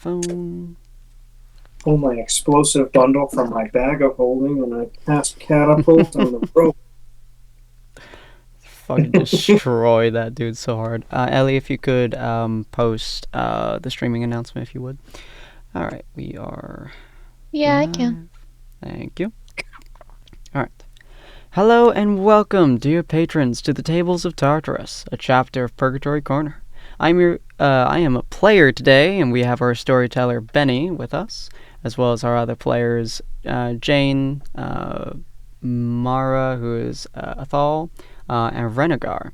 phone. Pull my explosive bundle from my bag of holding, and I cast catapult on the rope. Fucking destroy that dude so hard. Ellie, if you could post the streaming announcement, if you would. All right, we are. Yeah, I can. Thank you. All right. Hello and welcome, dear patrons, to the Tables of Tartarus, a chapter of Purgatory Corner. I am a player today, and we have our storyteller Benny with us, as well as our other players, Jane, Mara, who is Athal, and Renegar.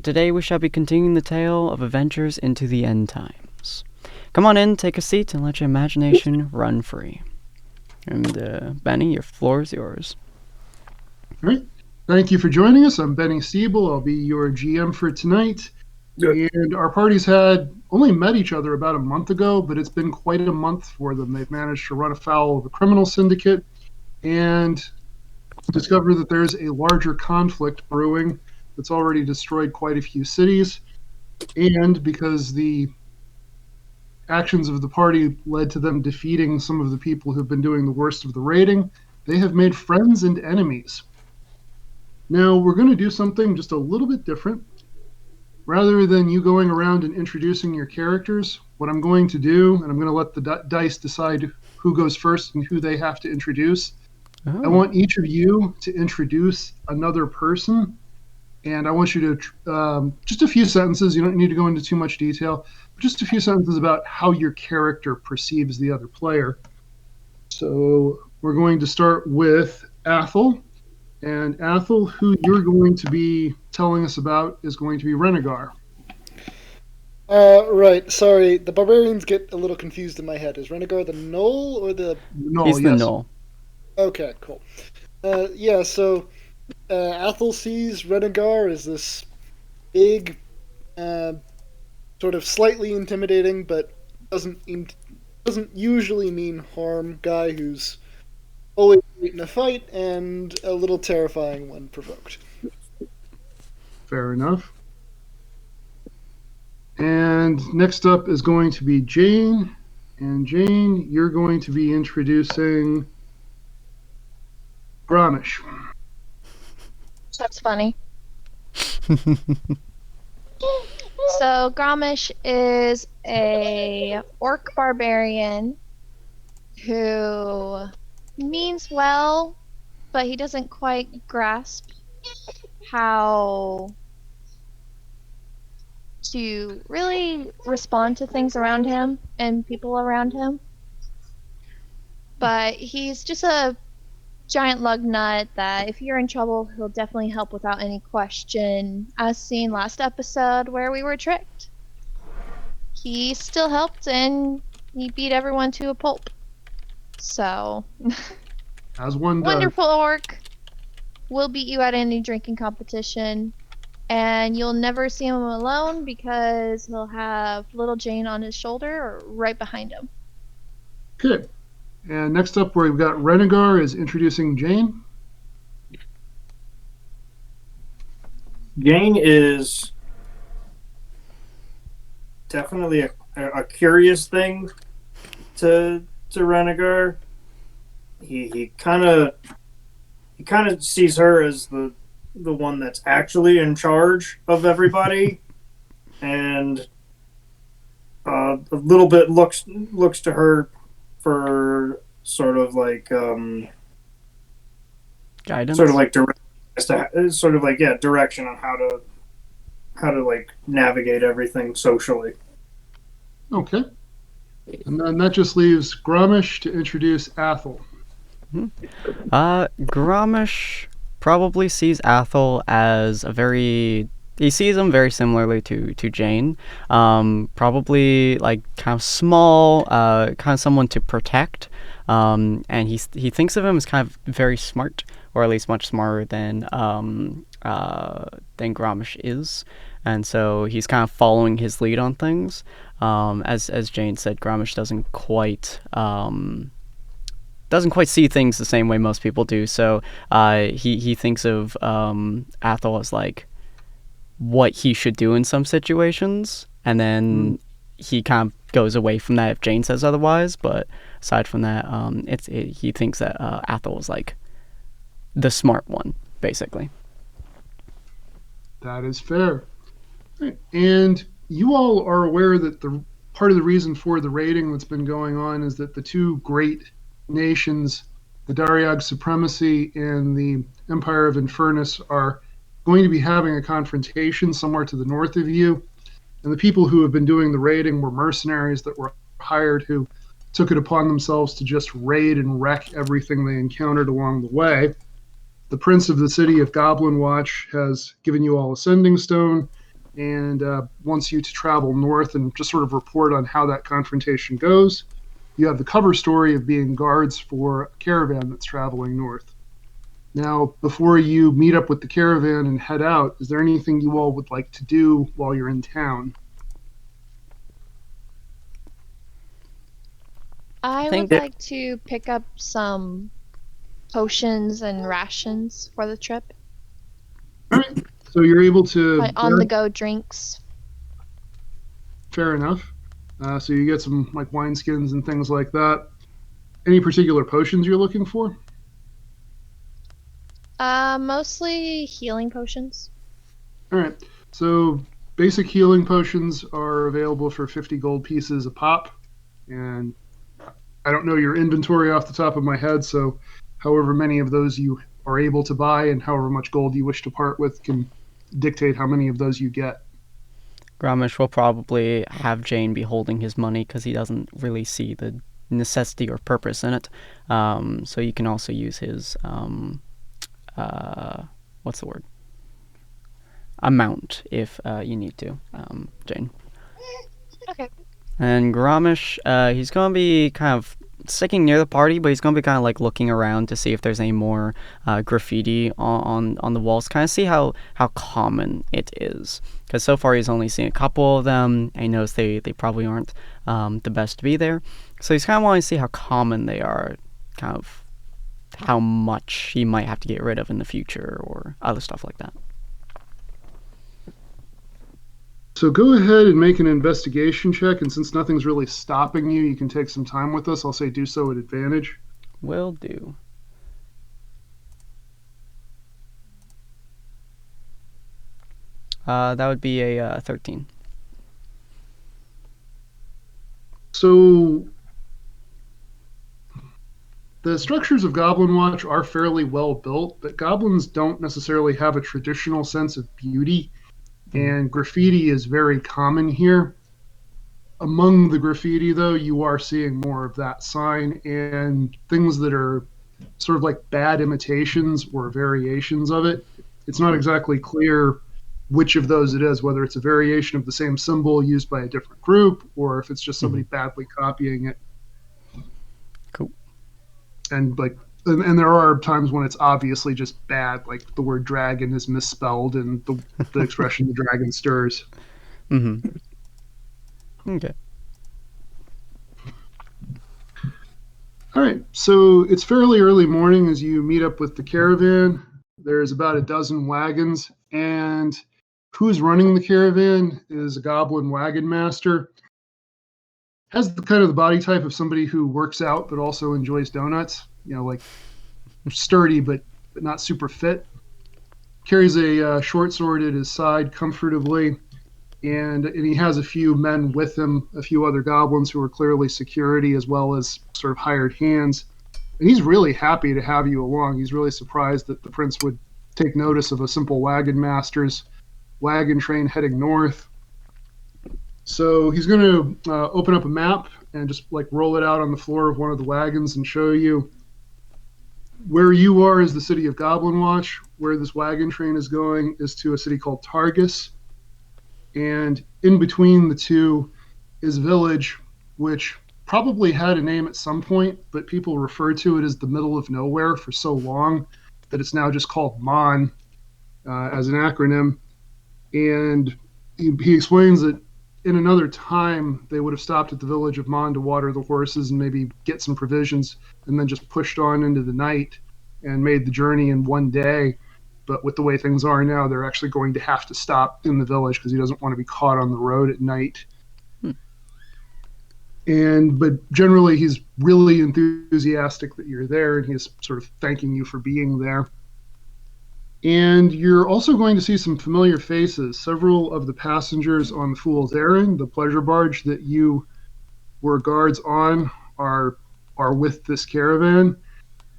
Today we shall be continuing the tale of adventures into the end times. Come on in, take a seat, and let your imagination run free. And Benny, your floor is yours. All right. Thank you for joining us. I'm Benny Siebel. I'll be your GM for tonight. Good. And our parties had only met each other about a month ago, but it's been quite a month for them. They've managed to run afoul of a criminal syndicate and discover that there's a larger conflict brewing that's already destroyed quite a few cities. And because the actions of the party led to them defeating some of the people who've been doing the worst of the raiding, they have made friends and enemies. Now, we're going to do something just a little bit different. Rather than you going around and introducing your characters, what I'm going to do, and I'm going to let the dice decide who goes first and who they have to introduce. I want each of you to introduce another person, and I want you to, just a few sentences, you don't need to go into too much detail, but just a few sentences about how your character perceives the other player. So we're going to start with Athel. And Athel, who you're going to be telling us about, is going to be Renegar. Right. Sorry, the barbarians get a little confused in my head. Is Renegar the Gnoll or the... Gnoll, He's the Gnoll. Okay, cool. So Athel sees Renegar as this big, sort of slightly intimidating, but doesn't usually mean harm guy who's always in a fight and a little terrifying when provoked. Fair enough. And next up is going to be Jane. And Jane, you're going to be introducing Grommish. That's funny. So Grommish is a orc barbarian who means well, but he doesn't quite grasp how to really respond to things around him and people around him. But he's just a giant lug nut that if you're in trouble, he'll definitely help without any question, as seen last episode where we were tricked. He still helped and he beat everyone to a pulp. So, As one does. Wonderful orc will beat you at any drinking competition, and you'll never see him alone because he'll have little Jane on his shoulder or right behind him. Good. And next up, we've got Renegar is introducing Jane. Jane is definitely a curious thing to Renegar. He kind of sees her as the one that's actually in charge of everybody, and a little bit looks to her for sort of like Guidance, sort of like direction on how to like navigate everything socially. Okay. And then that just leaves Grommish to introduce Athel. Grommish probably sees Athel as he sees him very similarly to Jane. Probably like kind of small, kind of someone to protect. And he thinks of him as kind of very smart, or at least much smarter than Grommish is. And so he's kind of following his lead on things. As Jane said, Grommish doesn't quite see things the same way most people do. So he thinks of Athel as like what he should do in some situations, and then he kind of goes away from that if Jane says otherwise. But aside from that, he thinks that Athel is like the smart one, basically. That is fair. And you all are aware that the part of the reason for the raiding that's been going on is that the two great nations, the Dariag Supremacy and the Empire of Infernus, are going to be having a confrontation somewhere to the north of you. And the people who have been doing the raiding were mercenaries that were hired who took it upon themselves to just raid and wreck everything they encountered along the way. The Prince of the City of Goblin Watch has given you all a sending stone and wants you to travel north and just sort of report on how that confrontation goes. You have the cover story of being guards for a caravan that's traveling north. Now, before you meet up with the caravan and head out, is there anything you all would like to do while you're in town? I think would that- like to pick up some potions and rations for the trip. All right. So you're able to... Like on-the-go drinks. Fair enough. So you get some like wineskins and things like that. Any particular potions you're looking for? Mostly healing potions. All right. So basic healing potions are available for 50 gold pieces a pop. And I don't know your inventory off the top of my head, so however many of those you are able to buy and however much gold you wish to part with can dictate how many of those you get. Gramish will probably have Jane be holding his money because he doesn't really see the necessity or purpose in it. So you can also use his, what's the word? Amount if you need to, Jane. Okay. And Gramish, he's going to be kind of sticking near the party, but he's going to be kind of like looking around to see if there's any more graffiti on the walls, kind of see how common it is. Because so far he's only seen a couple of them, and he knows they probably aren't the best to be there. So he's kind of wanting to see how common they are, kind of how much he might have to get rid of in the future or other stuff like that. So go ahead and make an investigation check, and since nothing's really stopping you, you can take some time with us. I'll say do so at advantage. Will do. That would be a 13. So the structures of Goblin Watch are fairly well built, but goblins don't necessarily have a traditional sense of beauty, and graffiti is very common here. Among the graffiti, though, you are seeing more of that sign and things that are sort of like bad imitations or variations of it. It's not exactly clear which of those it is, whether it's a variation of the same symbol used by a different group or if it's just somebody badly copying it. Cool. And and there are times when it's obviously just bad, like the word dragon is misspelled and the expression the dragon stirs. Mm-hmm. Okay. All right, so it's fairly early morning as you meet up with the caravan. There's about a dozen wagons, and who's running the caravan is a goblin wagon master. Has the kind of the body type of somebody who works out but also enjoys donuts. You know, like sturdy but not super fit. Carries a short sword at his side comfortably, and he has a few men with him, a few other goblins who are clearly security as well as sort of hired hands. And he's really happy to have you along. He's really surprised that the prince would take notice of a simple wagon master's wagon train heading north. So he's going to open up a map and just like roll it out on the floor of one of the wagons and show you where you are is the city of Goblin Watch. Where this wagon train is going is to a city called Targus. And in between the two is a village, which probably had a name at some point, but people refer to it as the middle of nowhere for so long that it's now just called Mon as an acronym. And he explains that in another time, they would have stopped at the village of Mon to water the horses and maybe get some provisions, and then just pushed on into the night and made the journey in one day. But with the way things are now, they're actually going to have to stop in the village because he doesn't want to be caught on the road at night. But generally, he's really enthusiastic that you're there, and he's sort of thanking you for being there. And you're also going to see some familiar faces. Several of the passengers on the Fool's Errand, the pleasure barge that you were guards on, are with this caravan,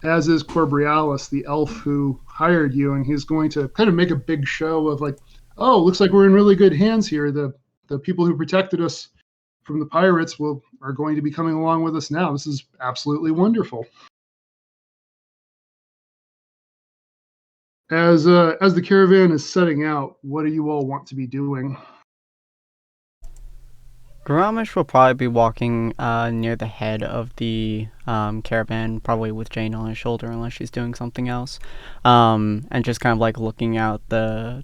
as is Corbrialis, the elf who hired you, and he's going to kind of make a big show of like, oh, looks like we're in really good hands here. The people who protected us from the pirates are going to be coming along with us now. This is absolutely wonderful. As the caravan is setting out, what do you all want to be doing? Garamish will probably be walking near the head of the caravan, probably with Jane on his shoulder, unless she's doing something else, and just kind of like looking out the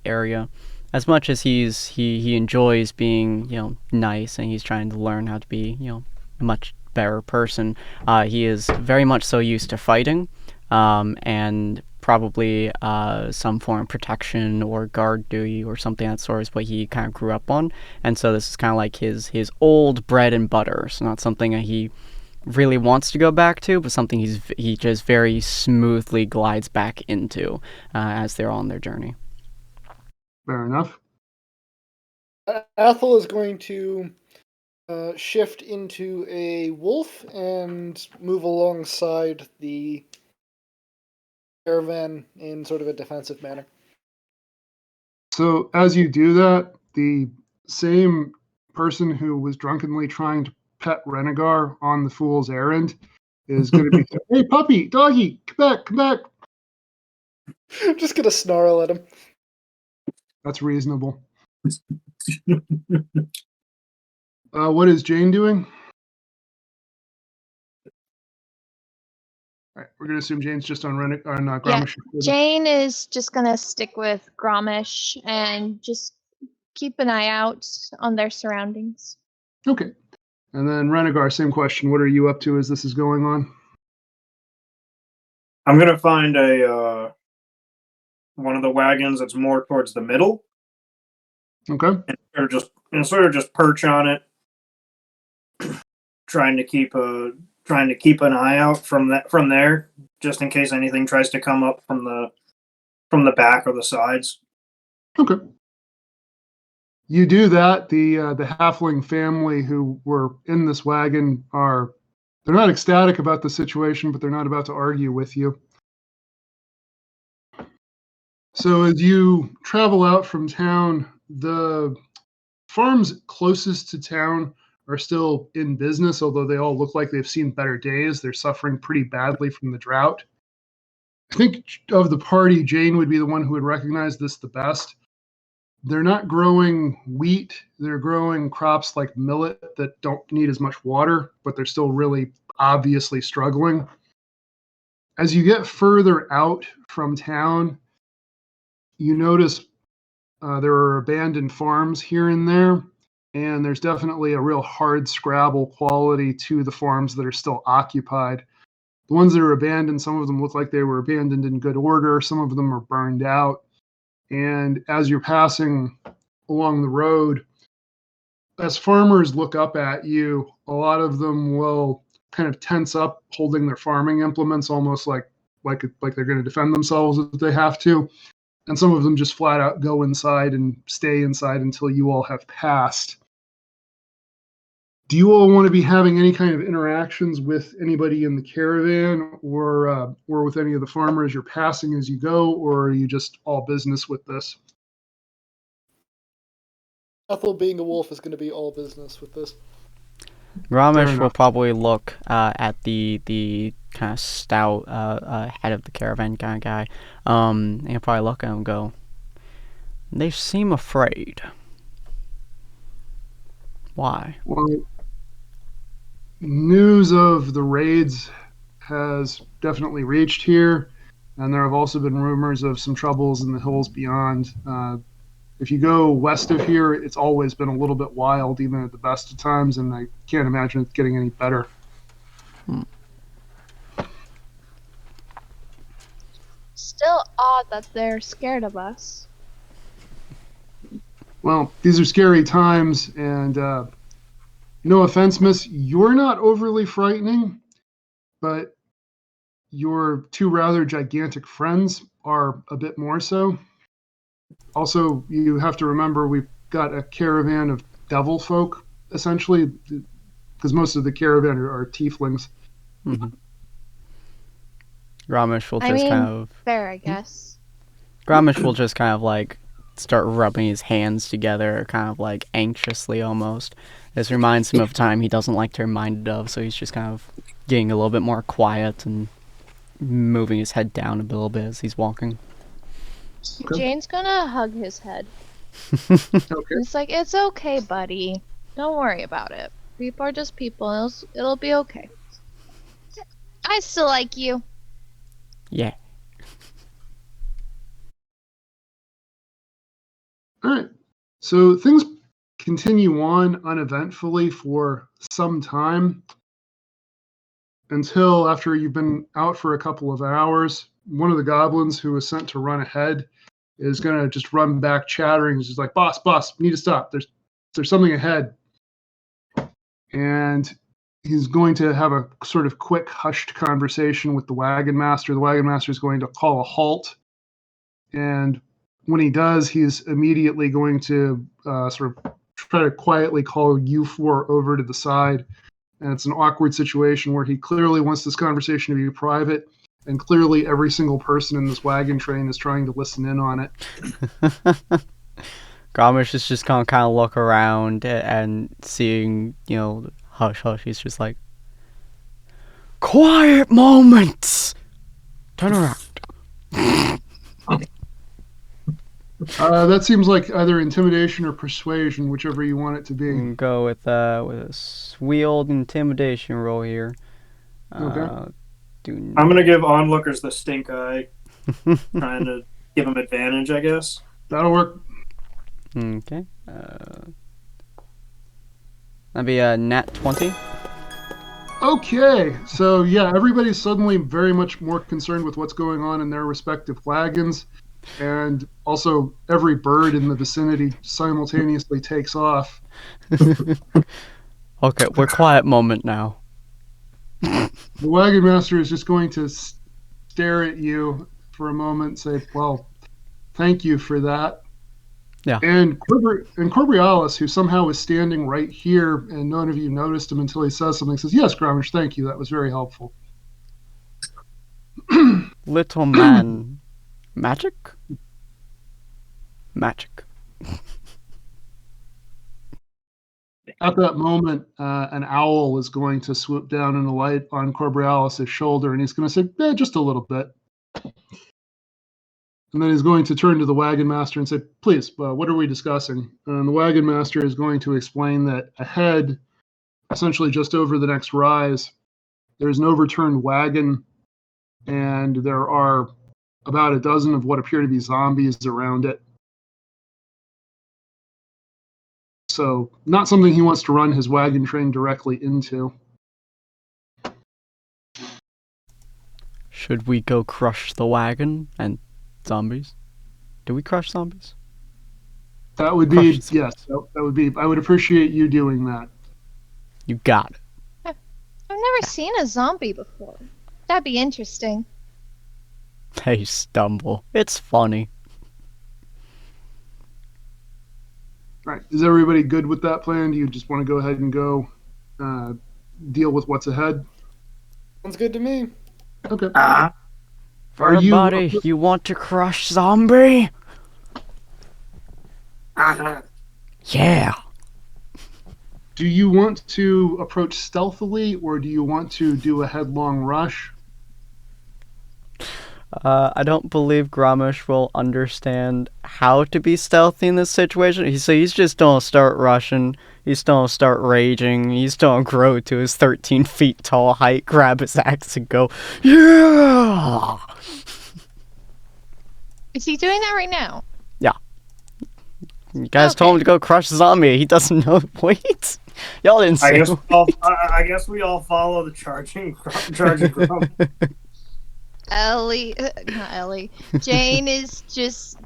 area. As much as he enjoys being nice, and he's trying to learn how to be a much better person, he is very much so used to fighting, and probably some form of protection or guard duty or something that sort is what he kind of grew up on. And so this is kind of like his old bread and butter. So not something that he really wants to go back to, but something he just very smoothly glides back into as they're on their journey. Fair enough. Athel is going to shift into a wolf and move alongside the caravan in sort of a defensive manner. So as you do that, the same person who was drunkenly trying to pet Renegar on the Fool's Errand is going to be, hey, puppy, doggy, come back. I'm just going to snarl at him. That's reasonable. What is Jane doing? All right, we're going to assume Jane's just on Gromish. Jane is just going to stick with Gromish and just keep an eye out on their surroundings. Okay. And then Renegar, same question. What are you up to as this is going on? I'm going to find one of the wagons that's more towards the middle. Okay. And sort of just perch on it, trying to keep an eye out from there, just in case anything tries to come up from the back or the sides. Okay. You do that. The halfling family who were in this wagon they're not ecstatic about the situation, but they're not about to argue with you. So as you travel out from town, the farms closest to town are still in business, although they all look like they've seen better days. They're suffering pretty badly from the drought. I think of the party, Jane would be the one who would recognize this the best. They're not growing wheat. They're growing crops like millet that don't need as much water, but they're still really obviously struggling. As you get further out from town, you notice there are abandoned farms here and there, and there's definitely a real hard scrabble quality to the farms that are still occupied. The ones that are abandoned, some of them look like they were abandoned in good order. Some of them are burned out. And as you're passing along the road, as farmers look up at you, a lot of them will kind of tense up, holding their farming implements, almost like they're going to defend themselves if they have to. And some of them just flat out go inside and stay inside until you all have passed. Do you all want to be having any kind of interactions with anybody in the caravan or with any of the farmers you're passing as you go, or are you just all business with this? Ethel being a wolf is going to be all business with this. Ramesh will probably look at the kind of stout head of the caravan kind of guy, and he'll probably look at him and go, "They seem afraid. Why?" Well, news of the raids has definitely reached here, and there have also been rumors of some troubles in the hills beyond. If you go west of here, it's always been a little bit wild, even at the best of times, and I can't imagine it's getting any better. Still odd that they're scared of us. Well, these are scary times, and No offense, miss, you're not overly frightening, but your two rather gigantic friends are a bit more so. Also, you have to remember we've got a caravan of devil folk, essentially, because most of the caravan are tieflings. Mm-hmm. Grommish will I just mean, kind of fair, I guess. Grommish will just kind of like start rubbing his hands together, kind of like anxiously almost. This reminds him of a time he doesn't like to be reminded of, so he's just kind of getting a little bit more quiet and moving his head down a little bit as he's walking. Okay. Jane's gonna hug his head. Okay. It's like, it's okay, buddy. Don't worry about it. People are just people. It'll be okay. I still like you. Yeah. All right. So things continue on uneventfully for some time until after you've been out for a couple of hours, one of the goblins who was sent to run ahead is going to just run back chattering. He's just like, boss, we need to stop. There's something ahead. And he's going to have a sort of quick, hushed conversation with the wagon master. The wagon master is going to call a halt. And when he does, he's immediately going to sort of try to quietly call you four over to the side. And it's an awkward situation where he clearly wants this conversation to be private. And clearly every single person in this wagon train is trying to listen in on it. Grommish is just gonna kind of look around and seeing, hush, hush. He's just like, quiet moments! Turn around. That seems like either intimidation or persuasion, whichever you want it to be. And go with a sweet old intimidation roll here. Okay. I'm gonna give onlookers the stink eye, trying to give them advantage, I guess. That'll work. Okay. That'd be a nat 20. Okay, so yeah, everybody's suddenly very much more concerned with what's going on in their respective wagons, and also every bird in the vicinity simultaneously takes off. Okay, we're quiet moment now. The wagon master is just going to stare at you for a moment and say, well, thank you for that. Yeah. And Corbrialis, who somehow is standing right here, and none of you noticed him until he says something, says, yes, Grommish, thank you. That was very helpful. Little man. Magic? Magic. At that moment, an owl is going to swoop down and alight on Corbrialis' shoulder, and he's going to say, just a little bit. And then he's going to turn to the wagon master and say, please, what are we discussing? And the wagon master is going to explain that ahead, essentially just over the next rise, there's an overturned wagon, and there are about a dozen of what appear to be zombies around it. So not something he wants to run his wagon train directly into. Should we go crush the wagon and zombies? Do we crush zombies? That would be, yes, that would be, I would appreciate you doing that. You got it. I've never seen a zombie before. That'd be interesting. They stumble. It's funny. Right. Is everybody good with that plan? Do you just want to go ahead and go deal with what's ahead? Sounds good to me. Okay. Everybody, you want to crush zombie? Yeah. Do you want to approach stealthily, or do you want to do a headlong rush? I don't believe Grommish will understand how to be stealthy in this situation. So he's just gonna start rushing. He's gonna start raging. He's gonna grow to his 13 feet tall height, grab his axe, and go, yeah! Is he doing that right now? Yeah. You guys told him to go crush the zombie. He doesn't know. Wait. Y'all didn't say I guess we all follow the charging Grum. Not Ellie. Jane is just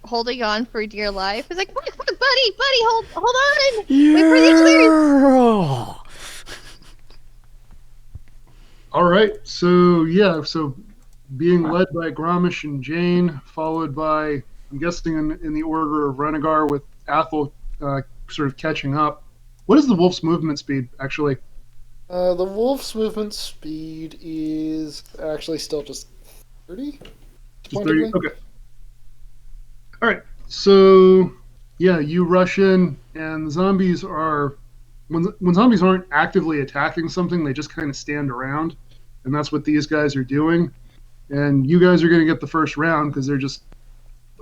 holding on for dear life. It's like, buddy, hold on. Wait for the clearance. right. So being led by Gromish and Jane, followed by, I'm guessing in the order of Renegar, with Athel sort of catching up. What is the wolf's movement speed, actually? The wolf's movement speed is actually still just 30? Just 30? Okay. All right. So, yeah, you rush in, and the zombies are... When zombies aren't actively attacking something, they just kind of stand around, and that's what these guys are doing. And you guys are going to get the first round because they're just,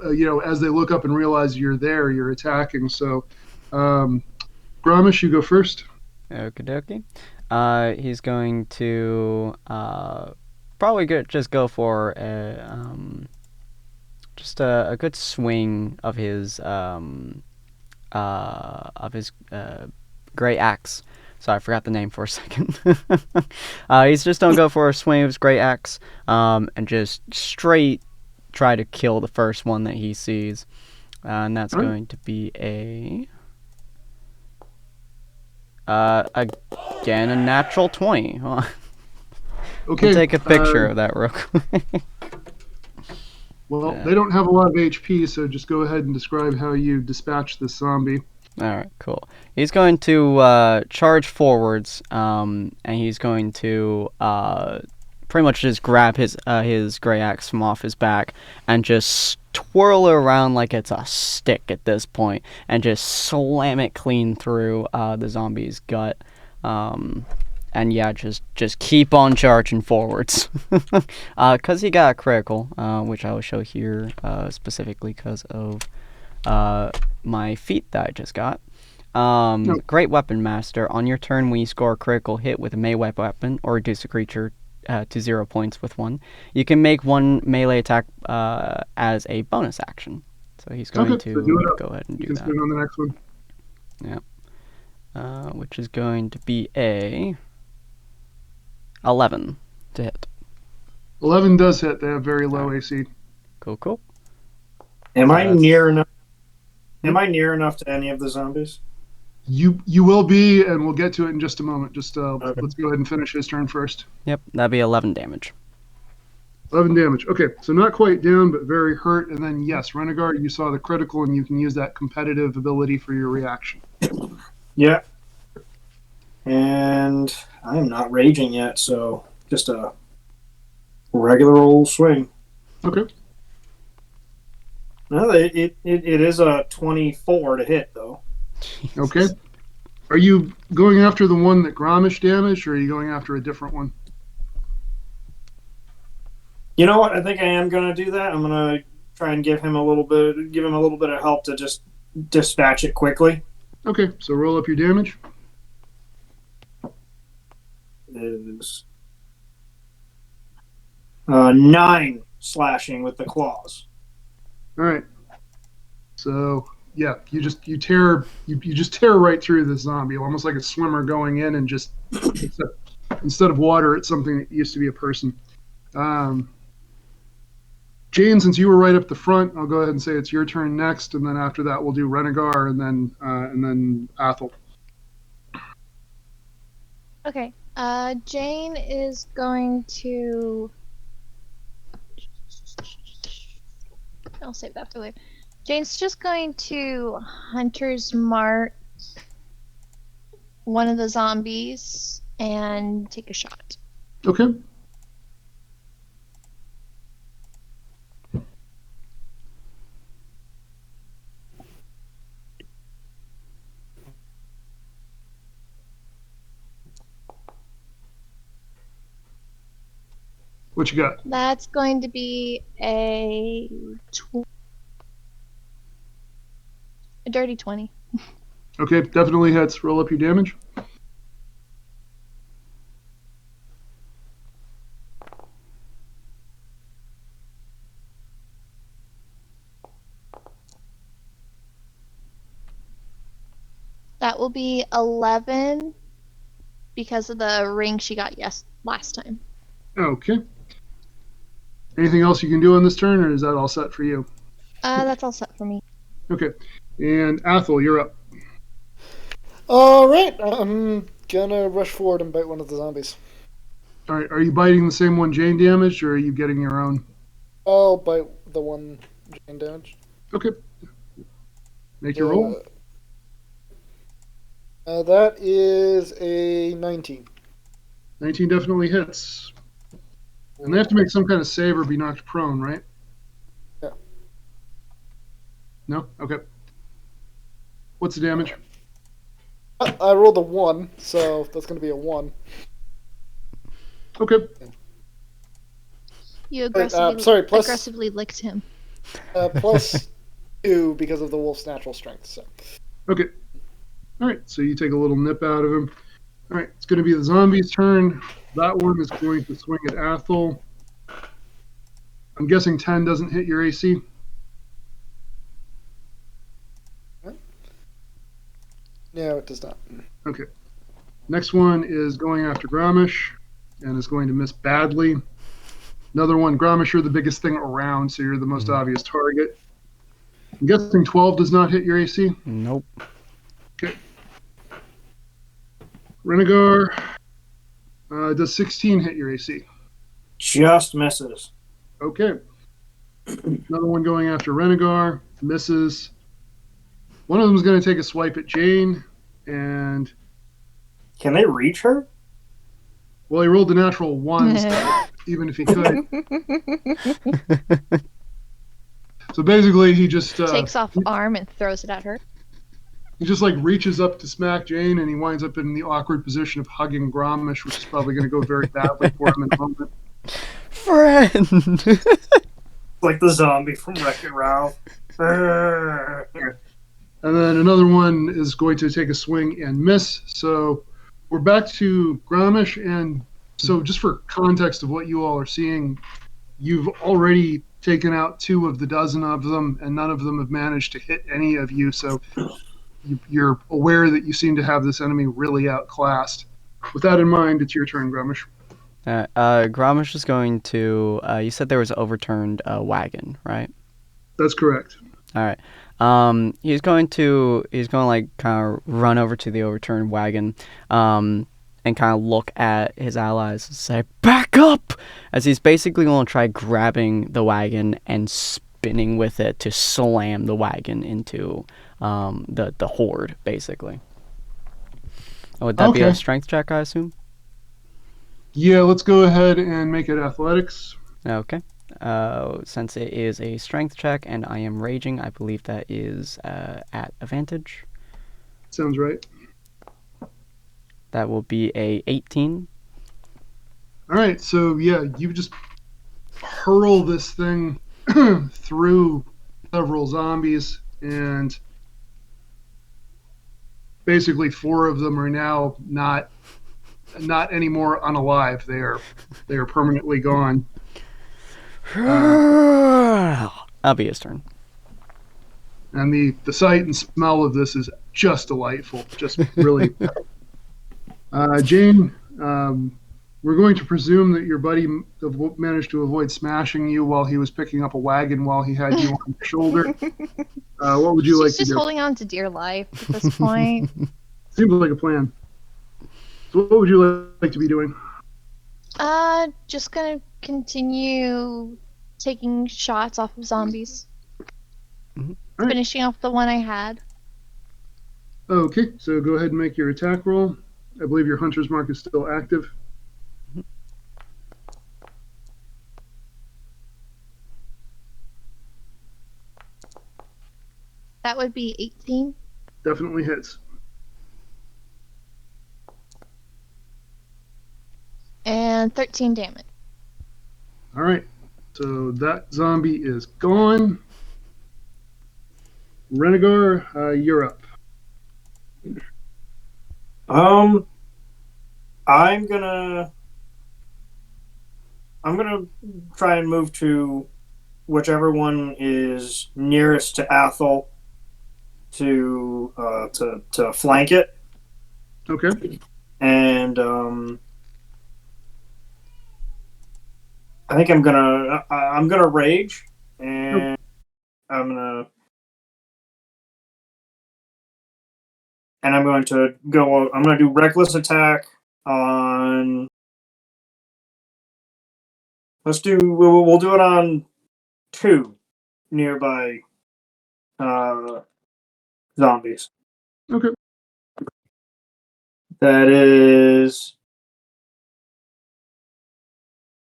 as they look up and realize you're there, you're attacking. So, Gramish, you go first. Okie dokie. He's going to probably just go for just a good swing of his great axe. So I forgot the name for a second. He's just gonna go for a swing of his great axe, and just straight try to kill the first one that he sees, and that's going to be again a natural 20. Okay. I'll take a picture of that real quick. Well, they don't have a lot of HP, so just go ahead and describe how you dispatch this zombie. All right, cool. He's going to charge forwards, and he's going to pretty much just grab his gray axe from off his back and just twirl it around like it's a stick at this point, and just slam it clean through the zombie's gut. And yeah, just keep on charging forwards, because he got a critical, which I will show here specifically because of my feat that I just got. Great Weapon Master. On your turn, when you score a critical hit with a melee weapon or reduce a creature to 0 points with one, you can make one melee attack as a bonus action. So he's going to go ahead and do that. Spin on the next one. Yeah. Which is going to be a 11 to hit. 11 does hit. They have very low AC. Cool. Am I near enough? Am I near enough to any of the zombies? You will be, and we'll get to it in just a moment. Just let's go ahead and finish his turn first. Yep, that'd be 11 damage. 11 damage. Okay, so not quite down, but very hurt. And then, yes, Renegar, you saw the critical, and you can use that competitive ability for your reaction. Yeah. And I am not raging yet, so just a regular old swing. Okay. No, it is a 24 to hit, though. Okay. Are you going after the one that Gromish damaged, or are you going after a different one? You know what? I think I am going to do that. I'm going to try and give him a little bit of help to just dispatch it quickly. Okay, so roll up your damage. It is 9 slashing with the claws. All right. So yeah, you just tear right through this zombie, almost like a swimmer going in, and just instead of water, it's something that used to be a person. Jane, since you were right up the front, I'll go ahead and say it's your turn next, and then after that we'll do Renegar and then Athel. Okay. Jane is going to. I'll save that for later. Jane's just going to Hunter's Mark one of the zombies and take a shot. Okay. What you got? That's going to be a dirty 20. Okay, definitely hits. Roll up your damage. That will be 11 because of the ring she got last time. Okay. Anything else you can do on this turn, or is that all set for you? That's all set for me. Okay. And Athel, you're up. All right, I'm gonna rush forward and bite one of the zombies. All right, are you biting the same one Jane damaged, or are you getting your own? I'll bite the one Jane damaged. Okay. Make your roll. That is a 19. 19 definitely hits. And they have to make some kind of save or be knocked prone, right? Yeah. No? Okay. What's the damage? I rolled a 1, so that's going to be a 1. Okay. You sorry, plus- aggressively licked him. Plus 2 because of the wolf's natural strength. So. Okay. All right, so you take a little nip out of him. All right, it's going to be the zombie's turn. That one is going to swing at Athel. I'm guessing 10 doesn't hit your AC. No, it does not. Okay. Next one is going after Grommish and is going to miss badly. Another one, Grommish, you're the biggest thing around, so you're the most obvious target. I'm guessing 12 does not hit your AC. Nope. Okay. Renegar, does 16 hit your AC? Just misses. Okay. Another one going after Renegar, misses. One of them is going to take a swipe at Jane, and Can they reach her? well, he rolled the natural ones, even if he could. So basically, he just Takes off arm and throws it at her. he just like reaches up to smack Jane, and he winds up in the awkward position of hugging Grommish, which is probably going to go very badly for him in a moment. Friend. Like the zombie from Wreck-It Ralph. And then another one is going to take a swing and miss. So we're back to Grommish. And so just for context of what you all are seeing, you've already taken out 2 of the dozen of them, and none of them have managed to hit any of you. So you're aware that you seem to have this enemy really outclassed. With that in mind, it's your turn, Grommish. Grommish is going to. You said there was an overturned wagon, right? That's correct. All right. He's going to like kind of run over to the overturned wagon, and kind of look at his allies and say, "Back up!" As he's basically going to try grabbing the wagon and spinning with it to slam the wagon into the horde, basically. Would that be a strength check, I assume? Yeah, let's go ahead and make it athletics. Okay. Since it is a strength check and I am raging, I believe that is at advantage. Sounds right. That will be a 18. All right, so yeah, you just hurl this thing through several zombies, and basically 4 of them are now not anymore unalive. They are permanently gone. That'll be his turn. And the sight and smell of this is just delightful. Just really. Jane, we're going to presume that your buddy managed to avoid smashing you while he was picking up a wagon while he had you on his shoulder. What would you like to do? She's just holding on to dear life at this point. Seems like a plan. So what would you like to be doing? Just gonna continue taking shots off of zombies. All right. Finishing off the one I had. Okay, so go ahead and make your attack roll. I believe your hunter's mark is still active. That would be 18. Definitely hits. And 13 damage. All right, so that zombie is gone. Renegar, you're up. I'm gonna try and move to whichever one is nearest to Athel to flank it. Okay. And I think I'm gonna rage, and I'm going to do reckless attack on Let's do. We'll do it on 2 nearby zombies. Okay. That is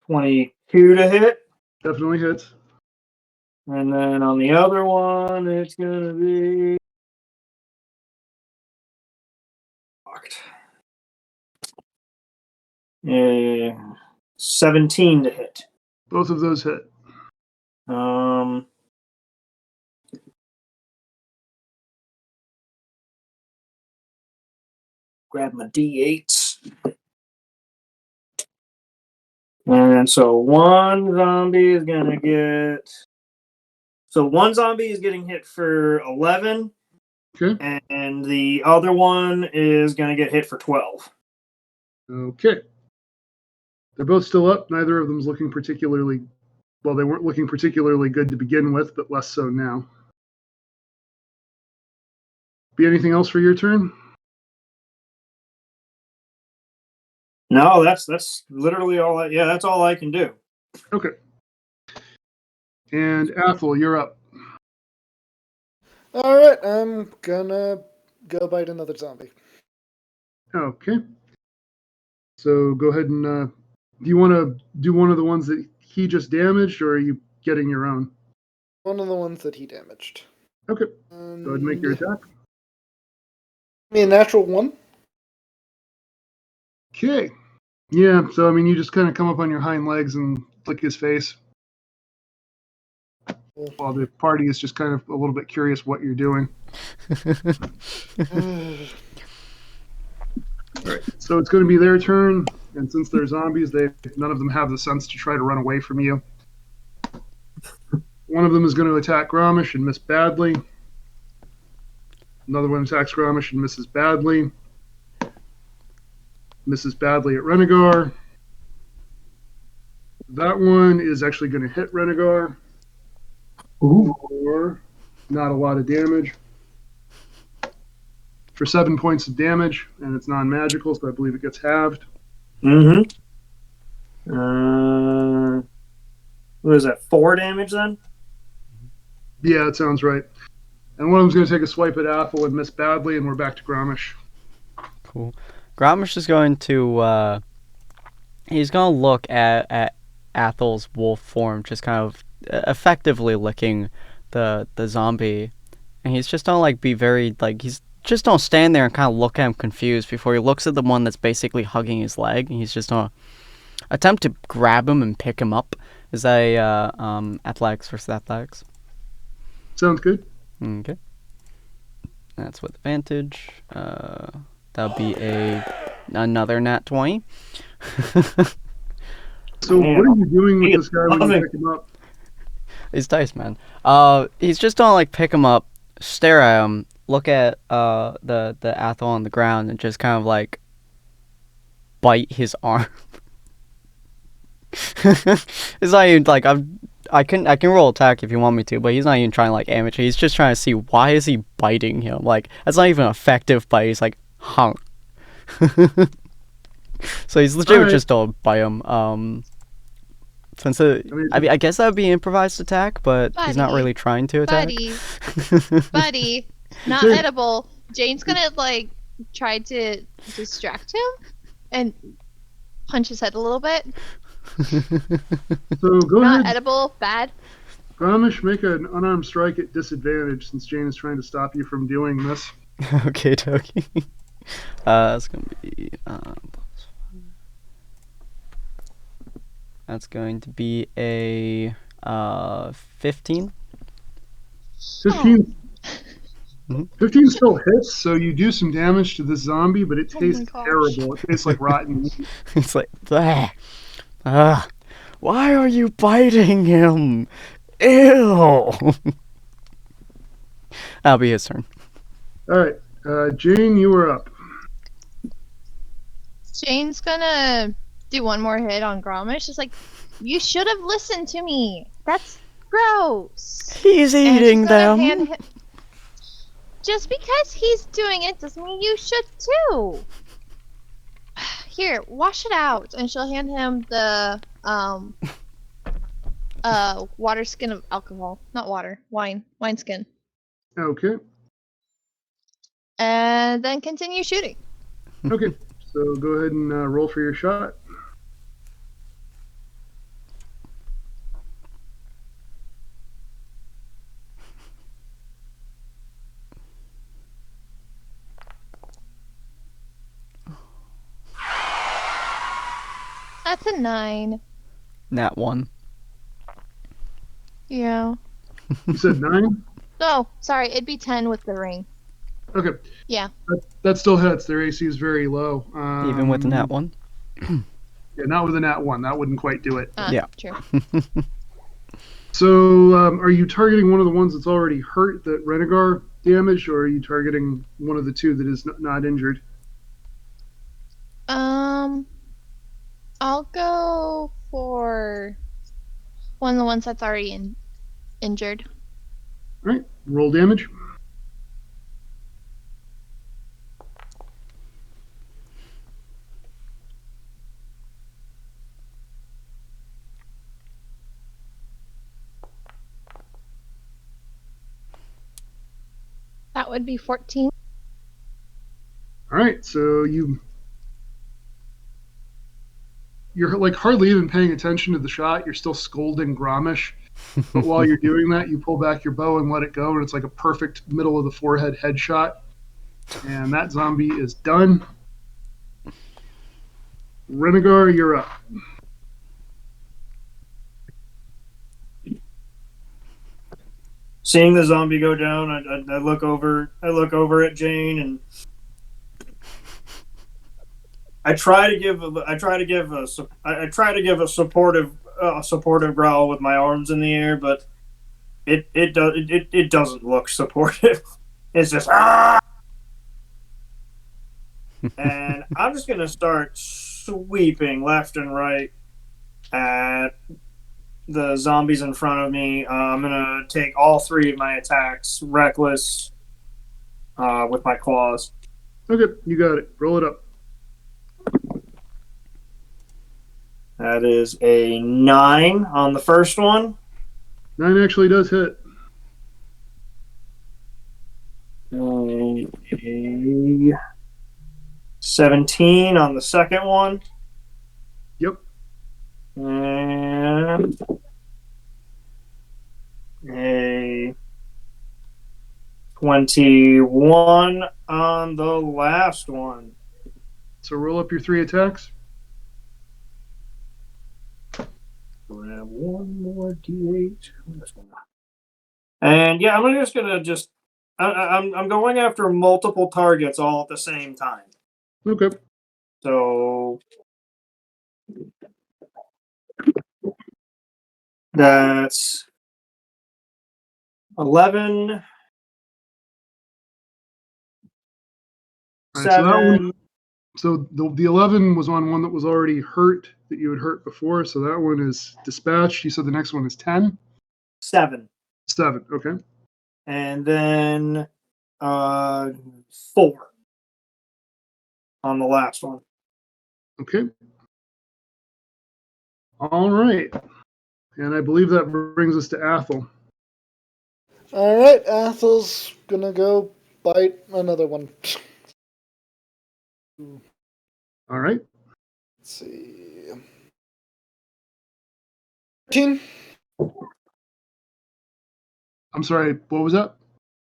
22 to hit. Definitely hits. And then on the other one, it's going to be. 17 to hit. Both of those hit. Grab my D8s. And so one zombie is gonna get. So one zombie is getting hit for 11. Okay. And the other one is gonna get hit for 12. Okay. They're both still up. Neither of them's looking particularly well. They weren't looking particularly good to begin with, but less so now. Be anything else for your turn? No, that's literally all. That's all I can do. Okay. And Athel, you're up. All right, I'm gonna go bite another zombie. Okay. So go ahead and do you want to do one of the ones that he just damaged, or are you getting your own? One of the ones that he damaged. Okay. Go ahead and make your attack. Me a natural 1. Okay. Yeah, so I mean, you just kind of come up on your hind legs and flick his face. While the party is just kind of a little bit curious what you're doing. All right, so it's going to be their turn, and since they're zombies, none of them have the sense to try to run away from you. One of them is going to attack Gromish and miss badly. Another one attacks Gromish and misses badly. Misses badly at Renegar. That one is actually going to hit Renegar. Ooh. For not a lot of damage. For 7 points of damage, and it's non-magical, so I believe it gets halved. Mm-hmm. What is that? 4 damage then? Yeah, that sounds right. And one of them's going to take a swipe at Athel and miss badly, and we're back to Gromish. Cool. Gromish is going to he's going to look at Athel's wolf form, just kind of effectively licking the zombie, and he's just gonna like be very like he's just don't stand there and kind of look at him confused before he looks at the one that's basically hugging his leg, and he's just gonna attempt to grab him and pick him up. Is that a athletics versus athletics? Sounds good. Okay. That's with advantage. That'll be another nat 20. So Man, what are you doing with this guy when you loving- pick him up? He's dice, man. He's just gonna like pick him up, stare at him, look at the Athel on the ground, and just kind of like bite his arm. It's not even like I can roll attack if you want me to, but he's not even trying to like amateur. He's just trying to see why is he biting him. Like that's not even an effective bite. He's like hunk. So he's legit Alright. just don't bite him. Since I guess that would be improvised attack, but he's not Buddy. really trying to attack. Buddy, not Sure. edible. Jane's gonna like try to distract him and punch his head a little bit. So go Not ahead, edible, bad. Gromish, make an unarmed strike at disadvantage since Jane is trying to stop you from doing this. Okay, Toki. That's gonna be that's going to be a 15. 15. Mhm. 15 still hits, so you do some damage to this zombie, but it Oh my tastes gosh. terrible. It tastes like rotten meat. It's like, why are you biting him? Ew. That'll be his turn. All right, Jane, you are up. Jane's gonna do one more hit on Gromish. Just like, you should have listened to me. That's gross. He's And she's eating gonna them. hand him- Just because he's doing it doesn't mean you should too. Here, wash it out. And she'll hand him the water skin of alcohol, not water, wine skin, Okay. and then continue shooting. Okay. So go ahead and roll for your shot. That's a 9. Nat 1. Yeah. You said 9? No, sorry, it'd be 10 with the ring. Okay. Yeah. That still hits. Their AC is very low. Even with the Nat 1? Yeah, not with a nat 1. That wouldn't quite do it. Yeah. True. So, are you targeting one of the ones that's already hurt that Renegar damaged, or are you targeting one of the two that is not injured? I'll go for one of the ones that's already injured. All right, roll damage. That would be 14. All right, so you're like hardly even paying attention to the shot. You're still scolding Gromish, but while you're doing that, you pull back your bow and let it go, and it's like a perfect middle of the forehead headshot. And that zombie is done. Renegar, you're up. Seeing the zombie go down, I look over. I look over at Jane, and I try to give a supportive growl with my arms in the air, but it doesn't look supportive. It's just ah. And I'm just gonna start sweeping left and right at the zombies in front of me. I'm gonna take all 3 of my attacks, reckless, with my claws. Okay, you got it. Roll it up. That is a 9 on the first one. 9 actually does hit. A 17 on the second one. Yep. And a 21 on the last one. So roll up your 3 attacks. We're gonna have one more D8. And yeah, I'm going after multiple targets all at the same time. Okay. So that's 11, All right, 7. So the 11 was on one that was already hurt, that you had hurt before. So that one is dispatched. You said the next one is 10? 7. 7, okay. And then 4 on the last one. Okay. All right. And I believe that brings us to Athel. All right, Athel's gonna go bite another one. All right. Let's see. 13. I'm sorry, what was that?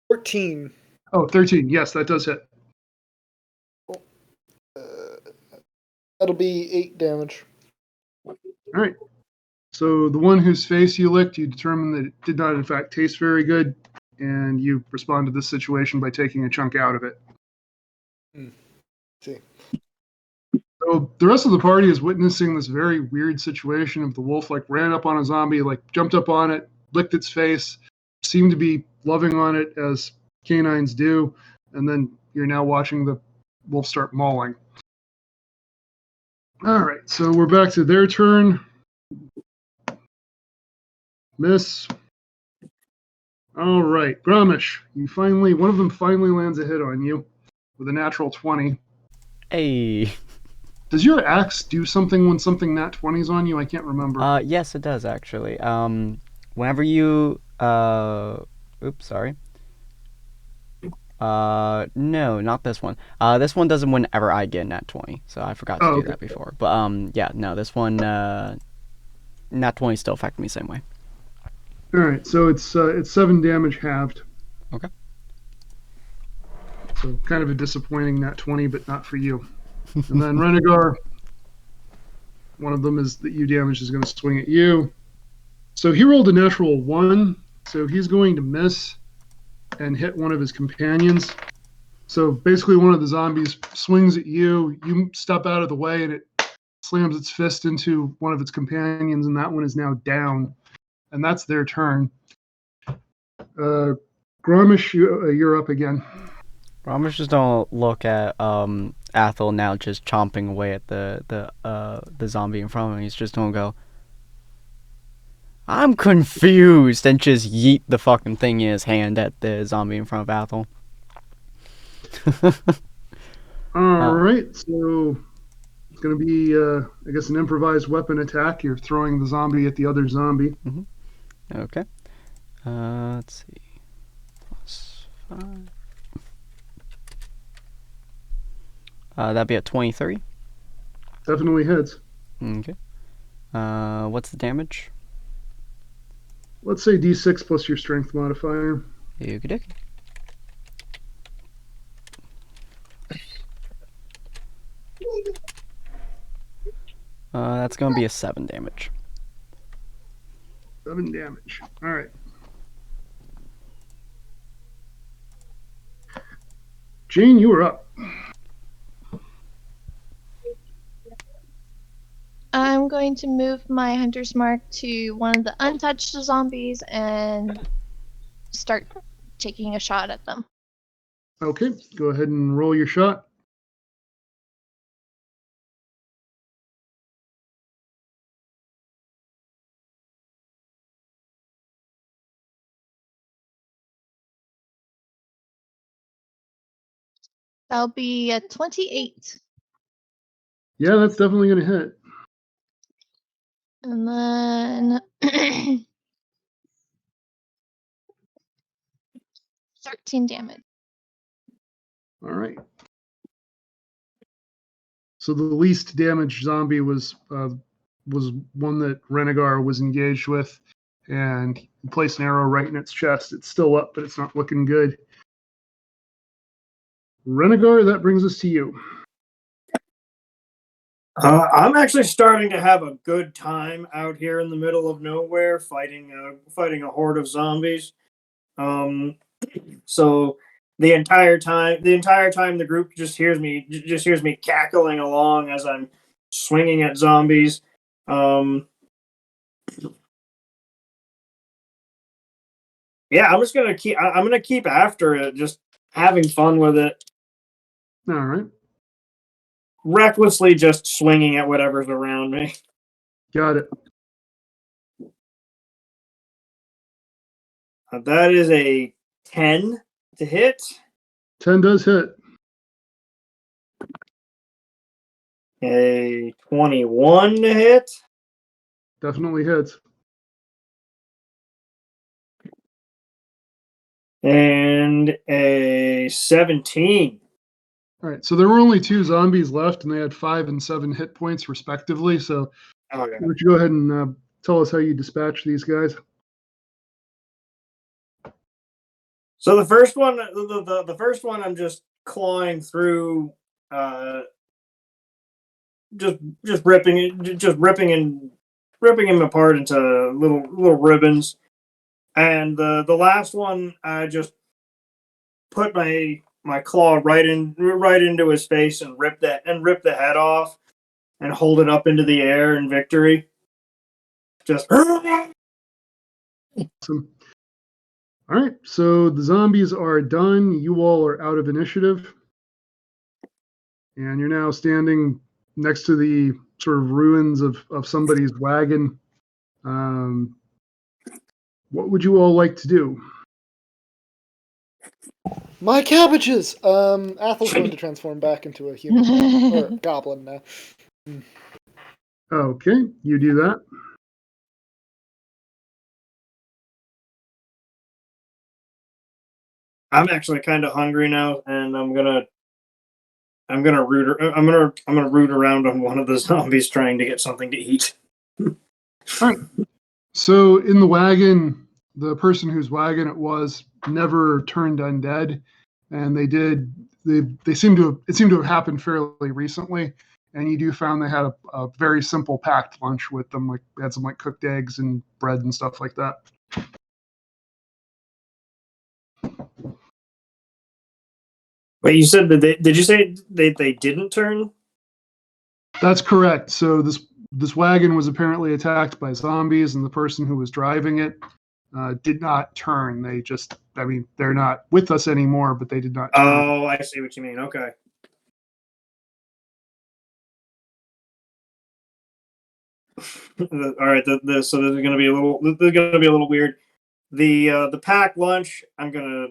14. Oh, 13. Yes, that does hit. That'll be 8 damage. All right. So the one whose face you licked, you determined that it did not, in fact, taste very good, and you respond to this situation by taking a chunk out of it. See. So the rest of the party is witnessing this very weird situation of the wolf like ran up on a zombie, like jumped up on it, licked its face, seemed to be loving on it as canines do, and then you're now watching the wolf start mauling. All right, so we're back to their turn. Miss. All right, Gromish, one of them finally lands a hit on you with a natural 20. Hey. Does your axe do something when something nat 20's on you? I can't remember. Yes, it does actually. Whenever you oops, sorry. No, not this one. This one doesn't whenever I get nat 20, so I forgot to do Okay. that before. But yeah, no, this one nat 20 still affect me same way. All right, so it's 7 damage halved. Okay. So kind of a disappointing nat 20, but not for you. And then Renegar, one of them is that you damage is going to swing at you. So he rolled a natural 1, so he's going to miss and hit one of his companions. So basically one of the zombies swings at you, you step out of the way, and it slams its fist into one of its companions, and that one is now down. And that's their turn. Gromish, you're up again. Ramesh just don't look at Athel now just chomping away at the zombie in front of him. He's just gonna go, I'm confused, and just yeet the fucking thing in his hand at the zombie in front of Athel. All right, so it's going to be, I guess, an improvised weapon attack. You're throwing the zombie at the other zombie. Okay. Let's see. +5. That'd be a 23. Definitely hits. Okay. What's the damage? Let's say D6 plus your strength modifier. Okie dokie. That's gonna be a 7 damage. 7 damage. All right. Jane, you are up. I'm going to move my hunter's mark to one of the untouched zombies and start taking a shot at them. Okay, go ahead and roll your shot. That'll be a 28. Yeah, that's definitely going to hit. And then 13 damage. All right. So the least damaged zombie was one that Renegar was engaged with, and he placed an arrow right in its chest. It's still up, but it's not looking good. Renegar, that brings us to you. I'm actually starting to have a good time out here in the middle of nowhere, fighting a horde of zombies. So the entire time the group just hears me cackling along as I'm swinging at zombies. Yeah, I'm gonna keep after it, just having fun with it. All right. Recklessly just swinging at whatever's around me. Got it. That is a 10 to hit. 10 does hit. A 21 to hit. Definitely hits. And a 17. All right. So there were only 2 zombies left, and they had 5 and 7 hit points respectively. So Okay. why don't you go ahead and tell us how you dispatch these guys? So the first one, the first one, I'm just clawing through, just ripping him apart into little ribbons. And the last one, I just put my claw right into his face and rip the head off and hold it up into the air in victory. Just Awesome. All right. So the zombies are done. You all are out of initiative. And you're now standing next to the sort of ruins of somebody's wagon. What would you all like to do? My cabbages! Athel's going to transform back into a human or goblin now. Okay, you do that. I'm actually kind of hungry now, and I'm gonna root around on one of the zombies trying to get something to eat. All right. So in the wagon, the person whose wagon it was never turned undead, and they seem to have happened fairly recently. And you do found they had a very simple packed lunch with them, like they had some like cooked eggs and bread and stuff like that. Wait, you said that did you say they didn't turn? That's correct. So this wagon was apparently attacked by zombies, and the person who was driving it did not turn. They just, I mean, they're not with us anymore, but they did not turn. Oh, I see what you mean. Okay. All right. So this is going to be a little weird. The packed lunch, I'm gonna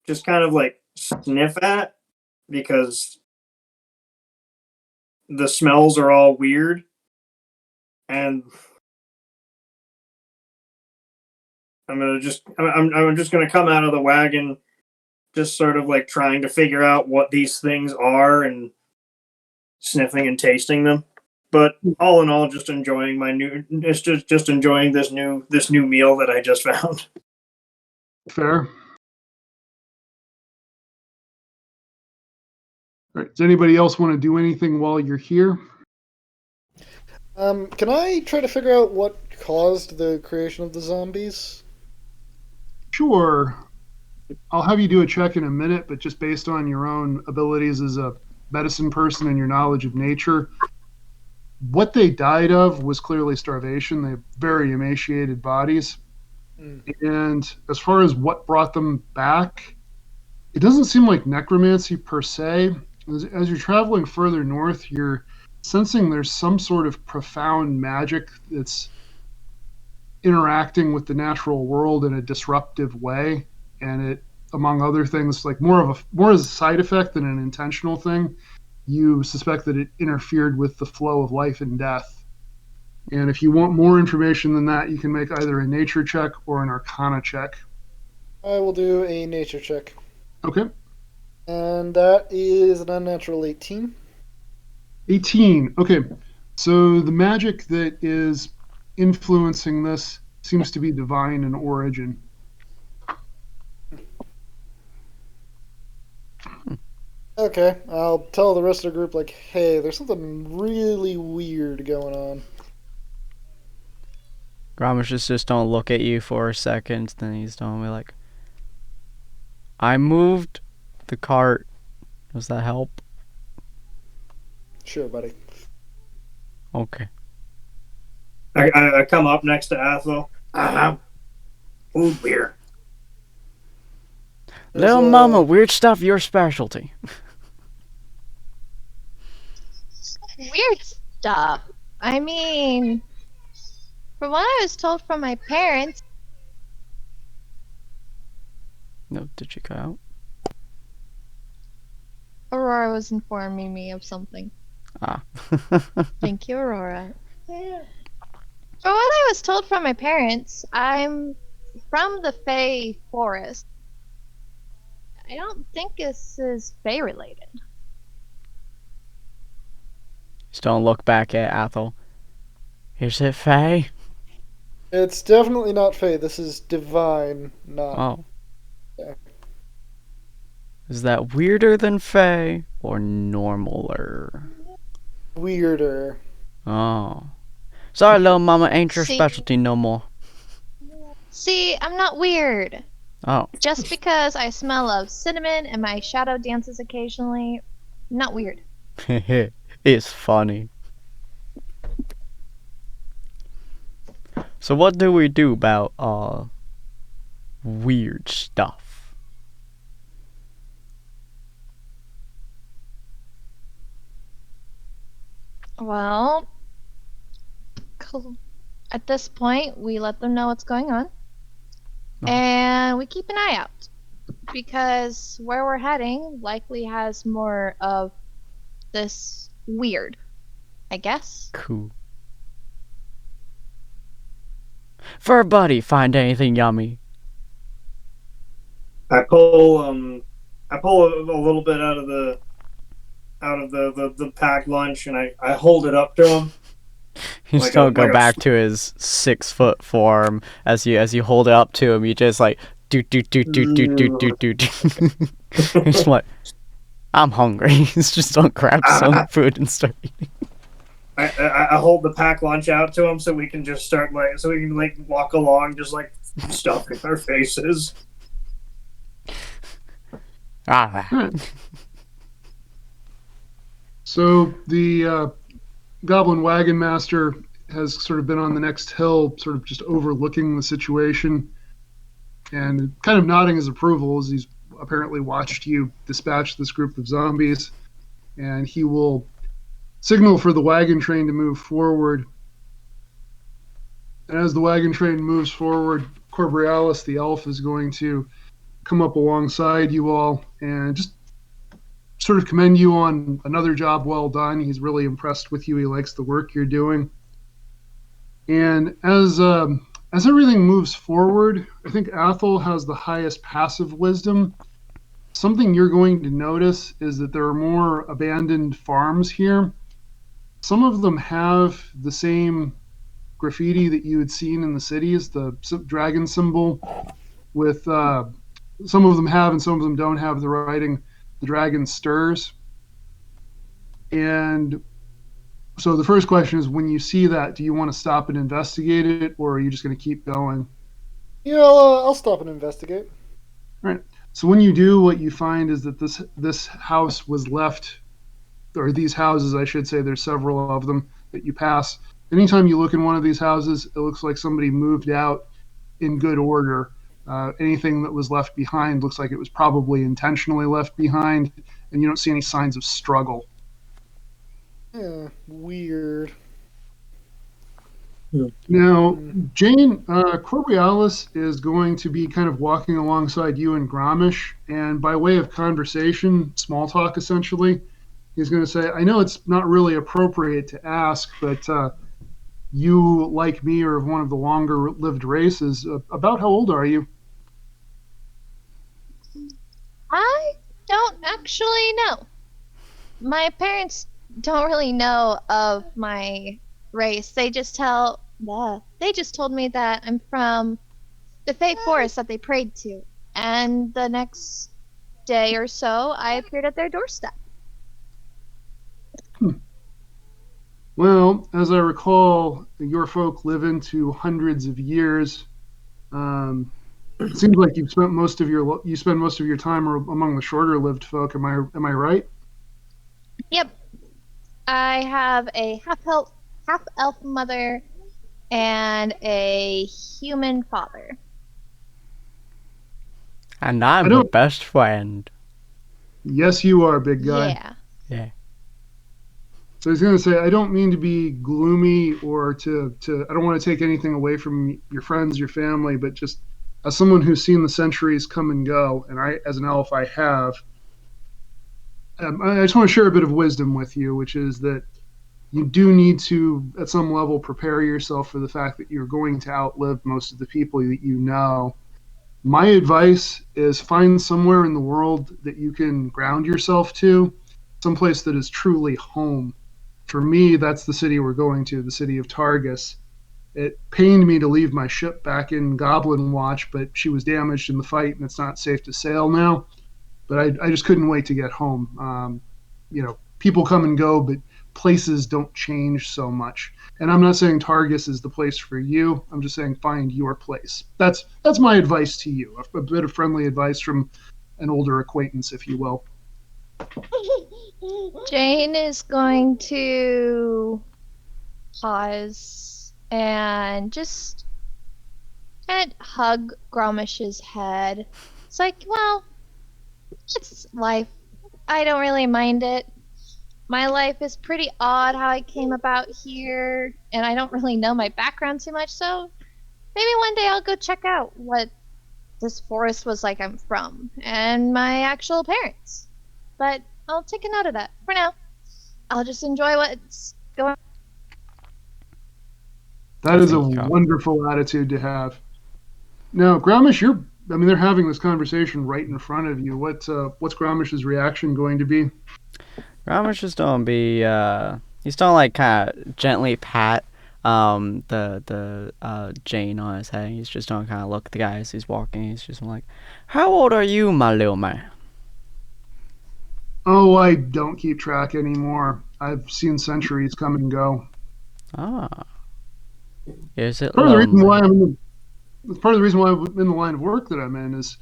just kind of like sniff at because the smells are all weird, and I'm just gonna come out of the wagon, just sort of like trying to figure out what these things are and sniffing and tasting them. But all in all, just enjoying just enjoying this new meal that I just found. Fair. All right. Does anybody else want to do anything while you're here? Can I try to figure out what caused the creation of the zombies? Sure. I'll have you do a check in a minute, but just based on your own abilities as a medicine person and your knowledge of nature, what they died of was clearly starvation. They have very emaciated bodies. And as far as what brought them back, it doesn't seem like necromancy per se. As you're traveling further north, you're sensing there's some sort of profound magic that's interacting with the natural world in a disruptive way. And it, among other things, like more as a side effect than an intentional thing, you suspect that it interfered with the flow of life and death. And if you want more information than that, you can make either a nature check or an arcana check. I will do a nature check. Okay. And that is an unnatural 18. 18. Okay. So the magic that is influencing this seems to be divine in origin. Okay, I'll tell the rest of the group, like, hey, there's something really weird going on. Grommash just don't look at you for a second, then he's telling me like, I moved the cart. Does that help? Sure, buddy. Okay. I come up next to Athel. Food beer. Little mama, weird stuff, your specialty. Weird stuff. I mean, from what I was told from my parents. No, did she cut out? Aurora was informing me of something. Ah. Thank you, Aurora. From what I was told from my parents, I'm from the Fey Forest. I don't think this is Fey related. Just don't look back at Athel. Is it Fae? It's definitely not Fey. This is divine, not. Oh. Yeah. Is that weirder than Fae or normaler? Weirder. Oh. Sorry, little mama, ain't your See- specialty no more. See, I'm not weird. Oh. Just because I smell of cinnamon and my shadow dances occasionally, not weird. It's funny. So what do we do about weird stuff? Well, at this point, we let them know what's going on. Oh. And we keep an eye out. because where we're heading likely has more of this weird, I guess. Cool. Fur buddy, find anything yummy? I pull a little bit out of the packed lunch, and I hold it up to him. You just don't go back to his 6-foot form as you hold it up to him. You just like do. It's like, I'm hungry. It's just don't grab some food and start eating. I hold the packed lunch out to him so we can just start so we can walk along just stuffing our faces. So the Goblin Wagon Master has sort of been on the next hill, sort of just overlooking the situation and kind of nodding his approval as he's apparently watched you dispatch this group of zombies. And he will signal for the wagon train to move forward. And as the wagon train moves forward, Corbrialis, the elf, is going to come up alongside you all and just sort of commend you on another job well done. He's really impressed with you. He likes the work you're doing. And as everything moves forward, I think Athel has the highest passive wisdom. Something you're going to notice is that there are more abandoned farms here. Some of them have the same graffiti that you had seen in the cities, the dragon symbol, with some of them have and some of them don't have the writing, "The dragon stirs." And so the first question is, when you see that, do you want to stop and investigate it, or are you just going to keep going? Yeah, I'll stop and investigate. All right. So when you do, what you find is that this house was left, or these houses, I should say, there's several of them that you pass. Anytime you look in one of these houses, it looks like somebody moved out in good order. Anything that was left behind looks like it was probably intentionally left behind, and you don't see any signs of struggle. Yeah, weird. Now, Jane, Corbrialis is going to be kind of walking alongside you and Gromish, and by way of conversation, small talk essentially, he's going to say, I know it's not really appropriate to ask, but you, like me, are of one of the longer-lived races. About how old are you? I don't actually know. My parents don't really know of my race. They just told me that I'm from the Fey Forest that they prayed to. And the next day or so, I appeared at their doorstep. Well, as I recall, your folk live into hundreds of years. It seems like you spend most of your time among the shorter-lived folk. Am I right? Yep. I have a half-elf mother and a human father. And I'm the best friend. Yes, you are, big guy. Yeah. So he's going to say, I don't mean to be gloomy or to I don't want to take anything away from your friends, your family, but just as someone who's seen the centuries come and go, and I, as an elf, I have, I just want to share a bit of wisdom with you, which is that you do need to, at some level, prepare yourself for the fact that you're going to outlive most of the people that you know. My advice is find somewhere in the world that you can ground yourself to, someplace that is truly home. For me, that's the city we're going to, the city of Targus. It pained me to leave my ship back in Goblin Watch, but she was damaged in the fight, and it's not safe to sail now. But I just couldn't wait to get home. People come and go, but places don't change so much. And I'm not saying Targus is the place for you. I'm just saying find your place. That's my advice to you, a bit of friendly advice from an older acquaintance, if you will. Jane is going to pause and just kind of hug Gromish's head. It's like, well, it's life. I don't really mind it. My life is pretty odd how I came about here, and I don't really know my background too much, so maybe one day I'll go check out what this forest was like I'm from, and my actual parents. But I'll take a note of that. For now, I'll just enjoy what's going on. That is a Thank you. wonderful attitude to have. Now, Graumish, they're having this conversation right in front of you. What's Graumish's reaction going to be? Ramesh just don't be he's don't like kind of gently pat the Jane on his head. He's just don't kind of look at the guy as he's walking. He's just like, "How old are you, my little man?" Oh, I don't keep track anymore. I've seen centuries come and go. Ah, is it Part of the reason why lonely? part of the reason why I'm in the line of work that I'm in is,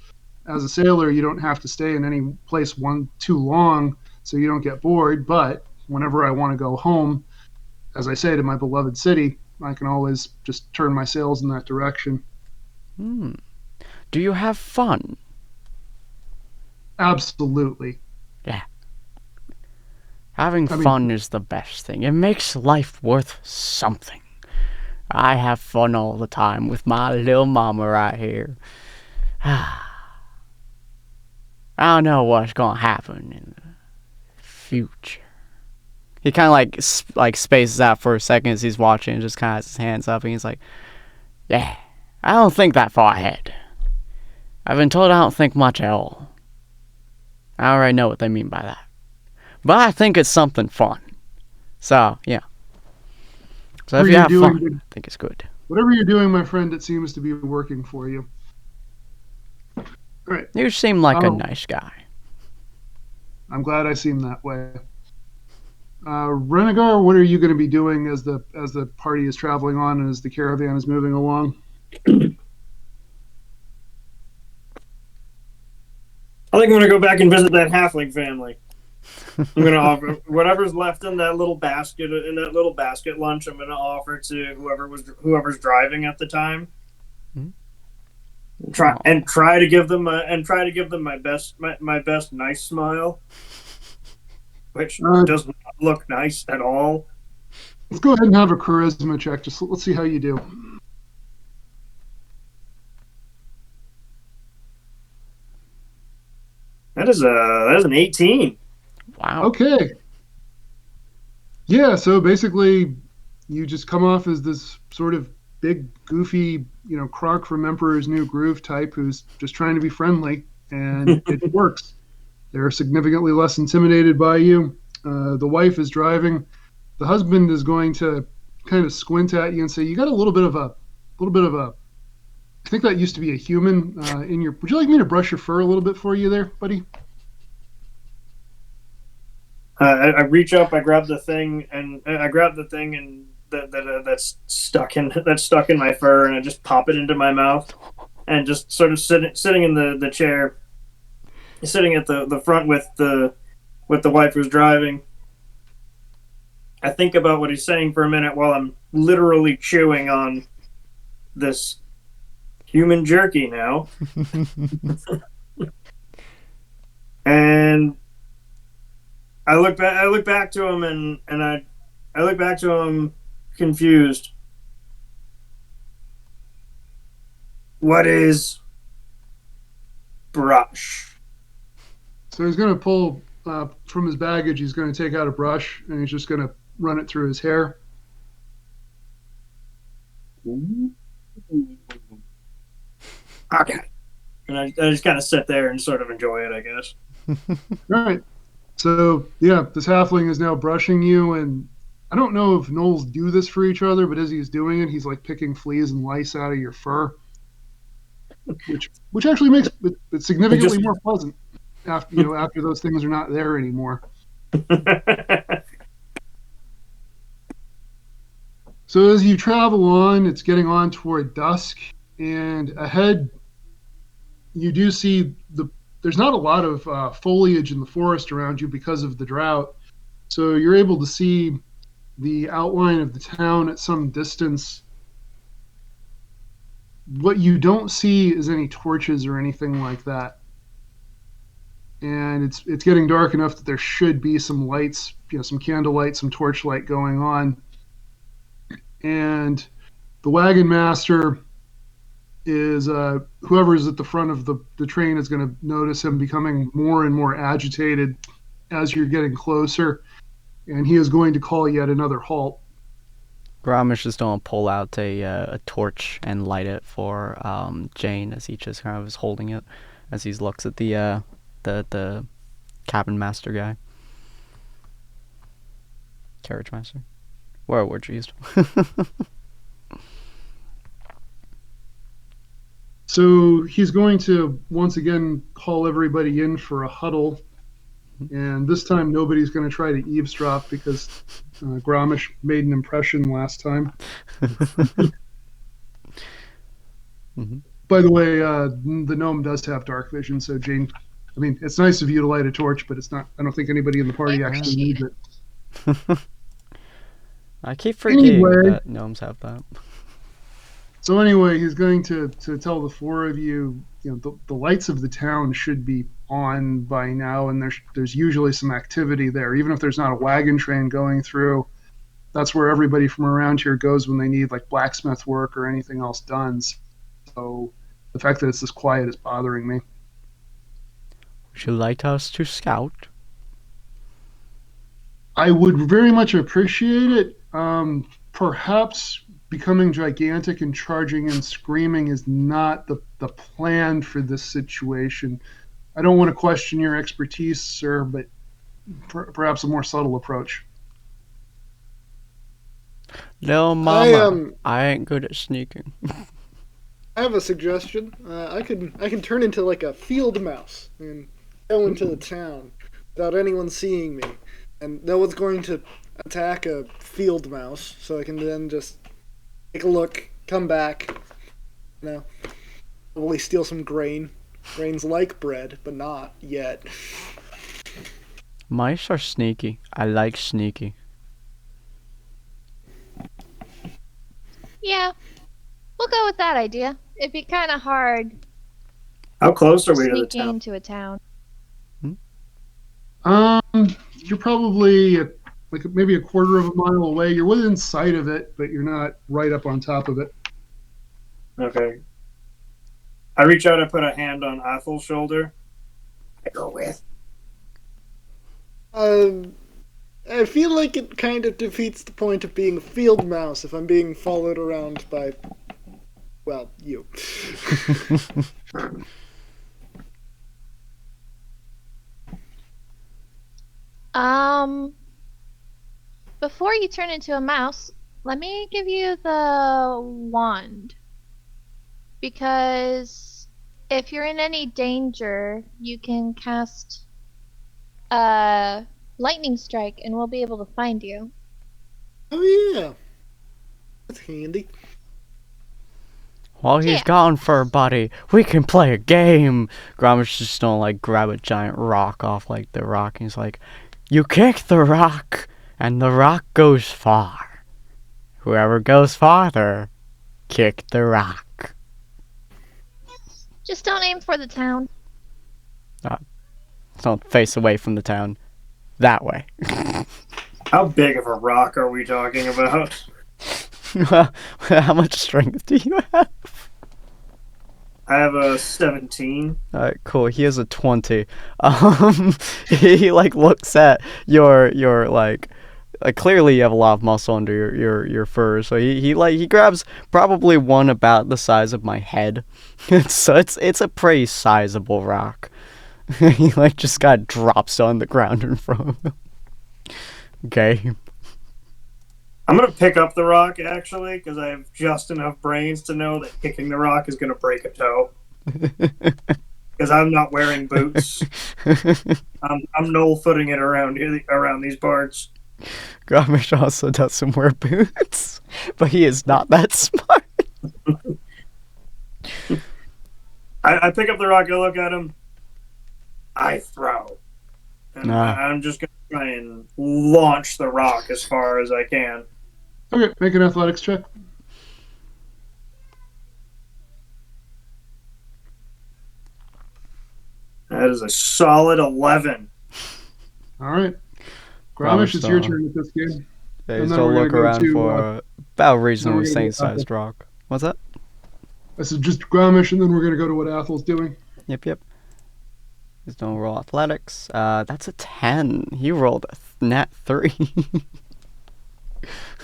as a sailor, you don't have to stay in any place too long, so you don't get bored. But whenever I want to go home, as I say, to my beloved city, I can always just turn my sails in that direction. Hmm. Do you have fun? Absolutely. Yeah. Having I mean, fun is the best thing. It makes life worth something. I have fun all the time with my little mama right here. I don't know what's gonna happen in the future. He kind of like spaces out for a second as he's watching and just kind of has his hands up and he's like, "Yeah, I don't think that far ahead. I've been told I don't think much at all. I already know what they mean by that. But I think it's something fun. So, yeah. So if whatever you you're have doing, fun, I think it's good." whatever you're doing, my friend, it seems to be working for you. All right. You seem like a Oh, nice guy. I'm glad I seem that way. Renegar, what are you going to be doing as the party is traveling on and as the caravan is moving along? I think I'm gonna go back and visit that halfling family. I'm gonna offer whatever's left in that little basket lunch. I'm gonna offer to whoever's driving at the time. Hmm? Try to give them my best nice smile, which Uh, does not look nice at all. let's go ahead and have a charisma check. Just let's see how you do. That is an 18. Wow. Okay. Yeah, so basically, you just come off as this sort of big, goofy, Kronk from Emperor's New Groove type who's just trying to be friendly, and it works. They're significantly less intimidated by you. The wife is driving. The husband is going to kind of squint at you and say, "You got a little bit of a. I think that used to be a human in your. Would you like me to brush your fur a little bit for you there, buddy?" I reach up, I grab the thing, and that's stuck in my fur, and I just pop it into my mouth, and just sort of sitting in the chair, sitting at the front with the wife who's driving. I think about what he's saying for a minute while I'm literally chewing on this human jerky now, and I look back to him, and I look back to him confused. What is brush? So he's going to pull from his baggage. He's going to take out a brush and he's just going to run it through his hair. Okay. And I just kind of sit there and sort of enjoy it, I guess. All right. So yeah, this halfling is now brushing you, and I don't know if gnolls do this for each other, but as he's doing it, he's like picking fleas and lice out of your fur, which actually makes it significantly more pleasant after those things are not there anymore. So as you travel on, it's getting on toward dusk, and ahead you do see there's not a lot of foliage in the forest around you because of the drought. So you're able to see the outline of the town at some distance. What you don't see is any torches or anything like that. And it's getting dark enough that there should be some lights, some candlelight, some torchlight going on. And the wagon master is whoever is at the front of the train is going to notice him becoming more and more agitated as you're getting closer, and he is going to call yet another halt. Grommish is going to pull out a torch and light it for Jane as he just kind of is holding it as he looks at the cabin master guy. Carriage master. Where are words used? So he's going to once again call everybody in for a huddle, and this time nobody's going to try to eavesdrop because Grommish made an impression last time. By the way, the gnome does have dark vision, so Jane, I mean, it's nice of you to light a torch, but it's not, I don't think anybody in the party actually needs it. I keep forgetting Anyway. that gnomes have that. So anyway, he's going to tell the four of you, the lights of the town should be on by now, and there's usually some activity there. Even if there's not a wagon train going through, that's where everybody from around here goes when they need like blacksmith work or anything else done. So the fact that it's this quiet is bothering me. Would you like us to scout? I would very much appreciate it. Perhaps becoming gigantic and charging and screaming is not the plan for this situation. I don't want to question your expertise, sir, but perhaps a more subtle approach. No, mama, I ain't good at sneaking. I have a suggestion. I can turn into like a field mouse and go into the town without anyone seeing me, and no one's going to attack a field mouse. So I can then just take a look, come back, probably steal some grain. Grain's like bread, but not yet. Mice are sneaky. I like sneaky. Yeah, we'll go with that idea. It'd be kind of hard How close are we to the sneaking town? into a town. You're probably like maybe a quarter of a mile away. You're within sight of it, but you're not right up on top of it. Okay. I reach out and put a hand on Athel's shoulder. I go with. I feel like it kind of defeats the point of being a field mouse if I'm being followed around by, well, you. Before you turn into a mouse, let me give you the wand. Because if you're in any danger, you can cast lightning strike and we'll be able to find you. Oh yeah. That's handy. While he's Yeah. gone for a buddy, we can play a game. Grommish just don't like grab a giant rock off like the rock, and he's like, "You kick the rock, and the rock goes far. Whoever goes farther, kick the rock." Just don't aim for the town. Don't face away from the town. That way. How big of a rock are we talking about? How much strength do you have? I have a 17. Alright, cool. He has a 20. He like looks at your like clearly you have a lot of muscle under your fur, so he grabs probably one about the size of my head. So it's a pretty sizable rock. He like just got drops on the ground in front of him. Okay. I'm going to pick up the rock, actually, because I have just enough brains to know that kicking the rock is going to break a toe. Because I'm not wearing boots. I'm null-footing it around these parts. Grommish also doesn't wear boots, but he is not that smart. I pick up the rock, I look at him, I throw. And I'm just going to try and launch the rock as far as I can. Okay, make an athletics check. That is a solid 11. All right. Grommish, it's your Grommish, turn at this game. Yeah, And he's then gonna we're look gonna go around to, for about reasonably then we're gonna same go to sized rock. What's that? I said just Gromish, and then we're going to go to what Athel's doing. Yep. He's doing roll athletics. That's a 10. He rolled a nat 3.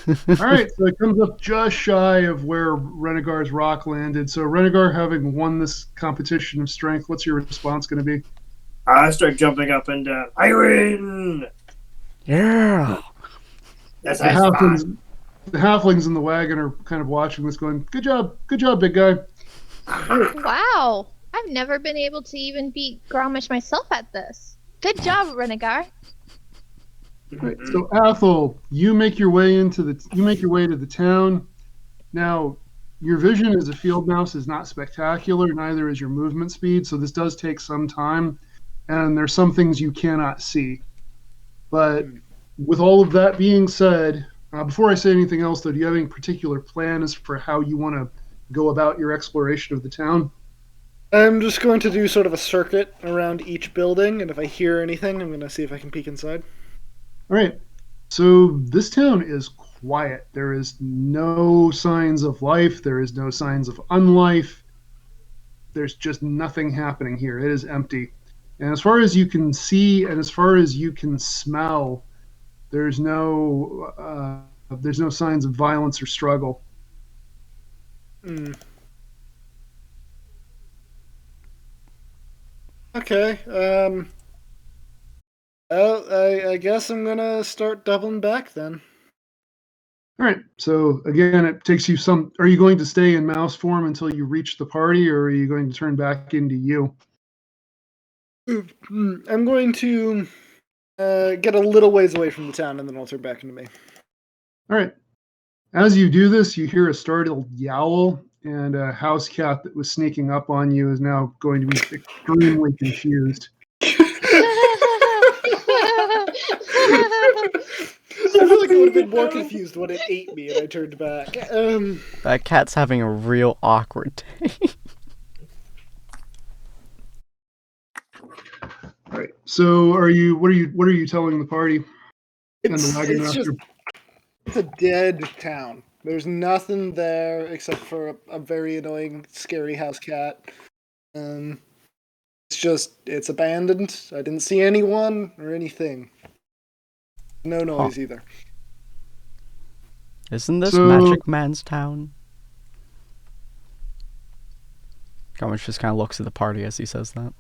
All right, so it comes up just shy of where Renegar's rock landed. So Renegar, having won this competition of strength, what's your response going to be? I start jumping up and down. I win! Yeah. That's The nice halflings, fun. the halflings in the wagon are kind of watching this, going, "Good job, big guy." Wow. I've never been able to even beat Gromish myself at this. Good job, Renegar. Right, so Athel, you make your way to the town. Now, your vision as a field mouse is not spectacular, neither is your movement speed, so this does take some time, and there's some things you cannot see. But with all of that being said, before I say anything else, though, do you have any particular plans for how you want to go about your exploration of the town? I'm just going to do sort of a circuit around each building, and if I hear anything, I'm going to see if I can peek inside. All right. So this town is quiet. There is no signs of life. There is no signs of unlife. There's just nothing happening here. It is empty. And as far as you can see and as far as you can smell, there's no signs of violence or struggle. Okay. Well, I guess I'm gonna start doubling back then. All right. So again, it takes you some. Are you going to stay in mouse form until you reach the party, or are you going to turn back into you? I'm going to get a little ways away from the town, and then I'll turn back into me. All right. As you do this, you hear a startled yowl, and a house cat that was sneaking up on you is now going to be extremely confused. I feel like I would have been more confused when it ate me and I turned back. That cat's having a real awkward day. All right. So, what are you telling the party and the wagon master? It's a dead town. There's nothing there except for a very annoying, scary house cat. It's abandoned. I didn't see anyone or anything. No noise either. Isn't this Magic Man's town? Gomish just kind of looks at the party as he says that.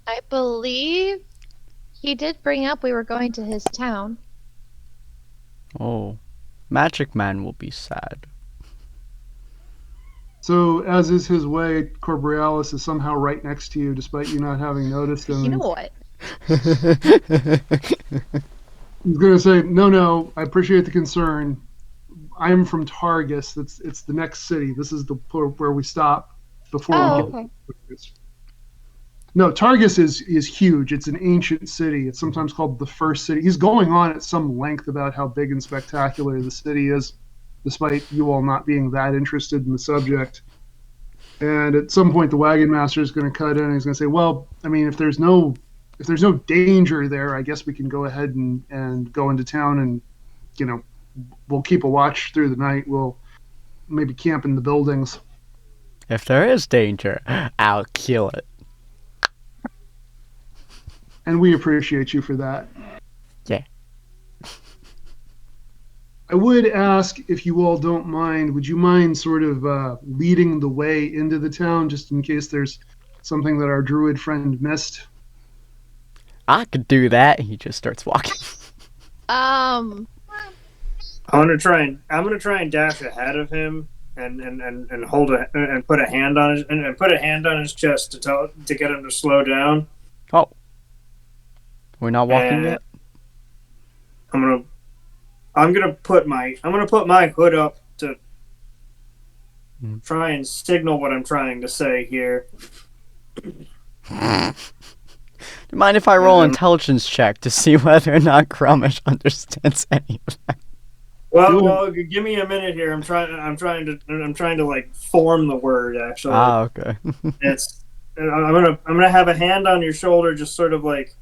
I believe he did bring up we were going to his town. Oh, Magic Man will be sad. So, as is his way, Corborealis is somehow right next to you, despite you not having noticed him. You know what? He's going to say, no, I appreciate the concern. I'm from Targus. It's the next city. This is where we stop before we get to Targus. No, Targus is huge. It's an ancient city. It's sometimes called the first city. He's going on at some length about how big and spectacular the city is, despite you all not being that interested in the subject. And at some point, the wagon master is going to cut in and he's going to say, well, I mean, if there's no danger there, I guess we can go ahead and go into town and, we'll keep a watch through the night. We'll maybe camp in the buildings. If there is danger, I'll kill it. And we appreciate you for that. Yeah. I would ask, if you all don't mind, would you mind sort of leading the way into the town, just in case there's something that our druid friend missed? I could do that. He just starts walking. I'm gonna try and dash ahead of him and hold and put a hand on his chest to get him to slow down. Oh, we're not walking yet. I'm gonna put my hood up to try and signal what I'm trying to say here. Do you mind if I roll intelligence check to see whether or not Gromish understands any of that? Well, give me a minute here. I'm trying to like form the word actually. Okay. I'm gonna have a hand on your shoulder, just sort of like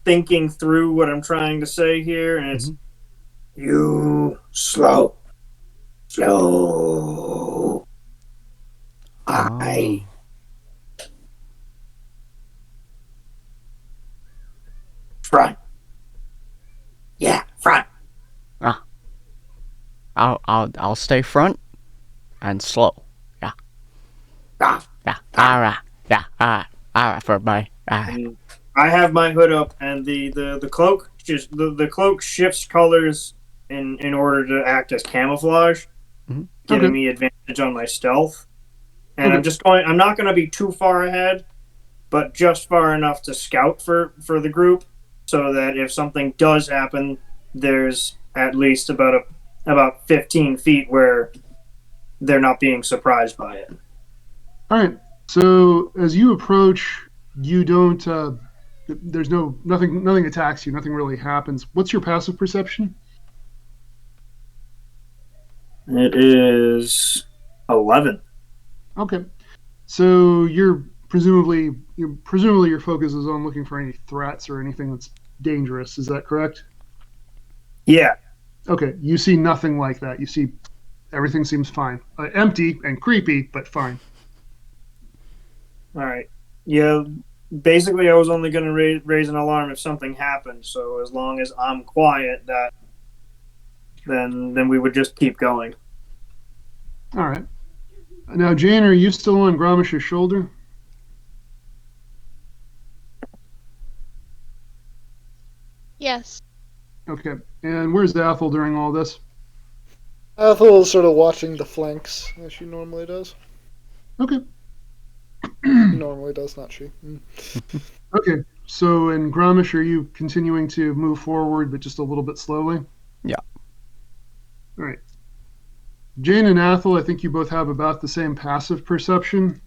thinking through what I'm trying to say here, and it's you slow. I front. Yeah, front. I'll stay front and slow. Yeah. Yeah. All right. Yeah. All right for everybody. And I have my hood up, and the cloak just the cloak shifts colors in order to act as camouflage, giving me advantage on my stealth. And I'm not going to be too far ahead, but just far enough to scout for the group, so that if something does happen, there's at least about 15 feet where they're not being surprised by it. All right. So as you approach, you don't. There's nothing attacks you. Nothing really happens. What's your passive perception? It is 11. Okay. So you're presumably your focus is on looking for any threats or anything that's dangerous. Is that correct? Yeah. Okay. You see nothing like that. You see everything seems fine. Empty and creepy, but fine. All right. Yeah. Basically, I was only going to raise an alarm if something happened. So as long as I'm quiet, then we would just keep going. All right. Now, Jane, are you still on Gramish's shoulder? Yes. Okay. And where's Athel during all this? Athel is sort of watching the flanks, as she normally does. Okay. Normally does, not she. Okay. So, in Gramish, are you continuing to move forward, but just a little bit slowly? Yeah. All right. Jane and Athel, I think you both have about the same passive perception.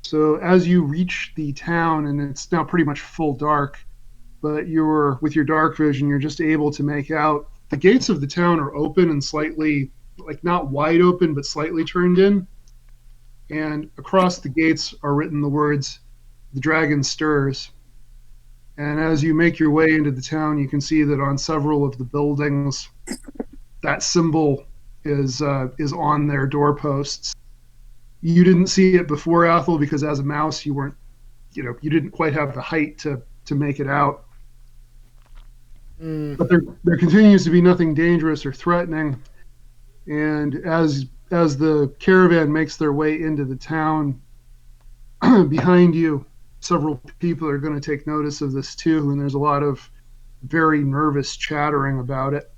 So as you reach the town, and it's now pretty much full dark, but with your dark vision, you're just able to make out the gates of the town are open and slightly, like not wide open, but slightly turned in. And across the gates are written the words, "The dragon stirs." And as you make your way into the town, you can see that on several of the buildings, that symbol is on their doorposts. You didn't see it before, Athel, because as a mouse, you didn't quite have the height to make it out. But there continues to be nothing dangerous or threatening. And as the caravan makes their way into the town, behind you, several people are going to take notice of this too, and there's a lot of very nervous chattering about it,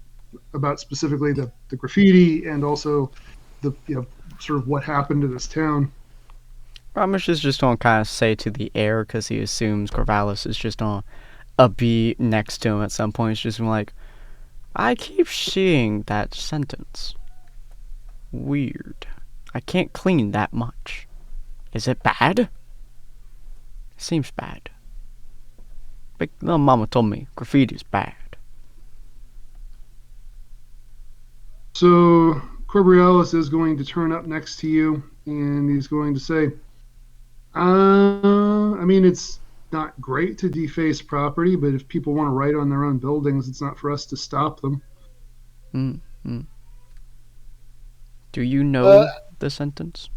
about specifically the graffiti and also the sort of what happened to this town. Ramesh is just gonna kind of say to the air because he assumes Corvallis is just on a be next to him at some point. He's just like, I keep seeing that sentence. Weird. I can't clean that much. Is it bad? It seems bad. Big little mama told me graffiti's bad. So Corbrialis is going to turn up next to you, and he's going to say, I mean, it's not great to deface property, but if people want to write on their own buildings, it's not for us to stop them. Mm-hmm. Do you know the sentence?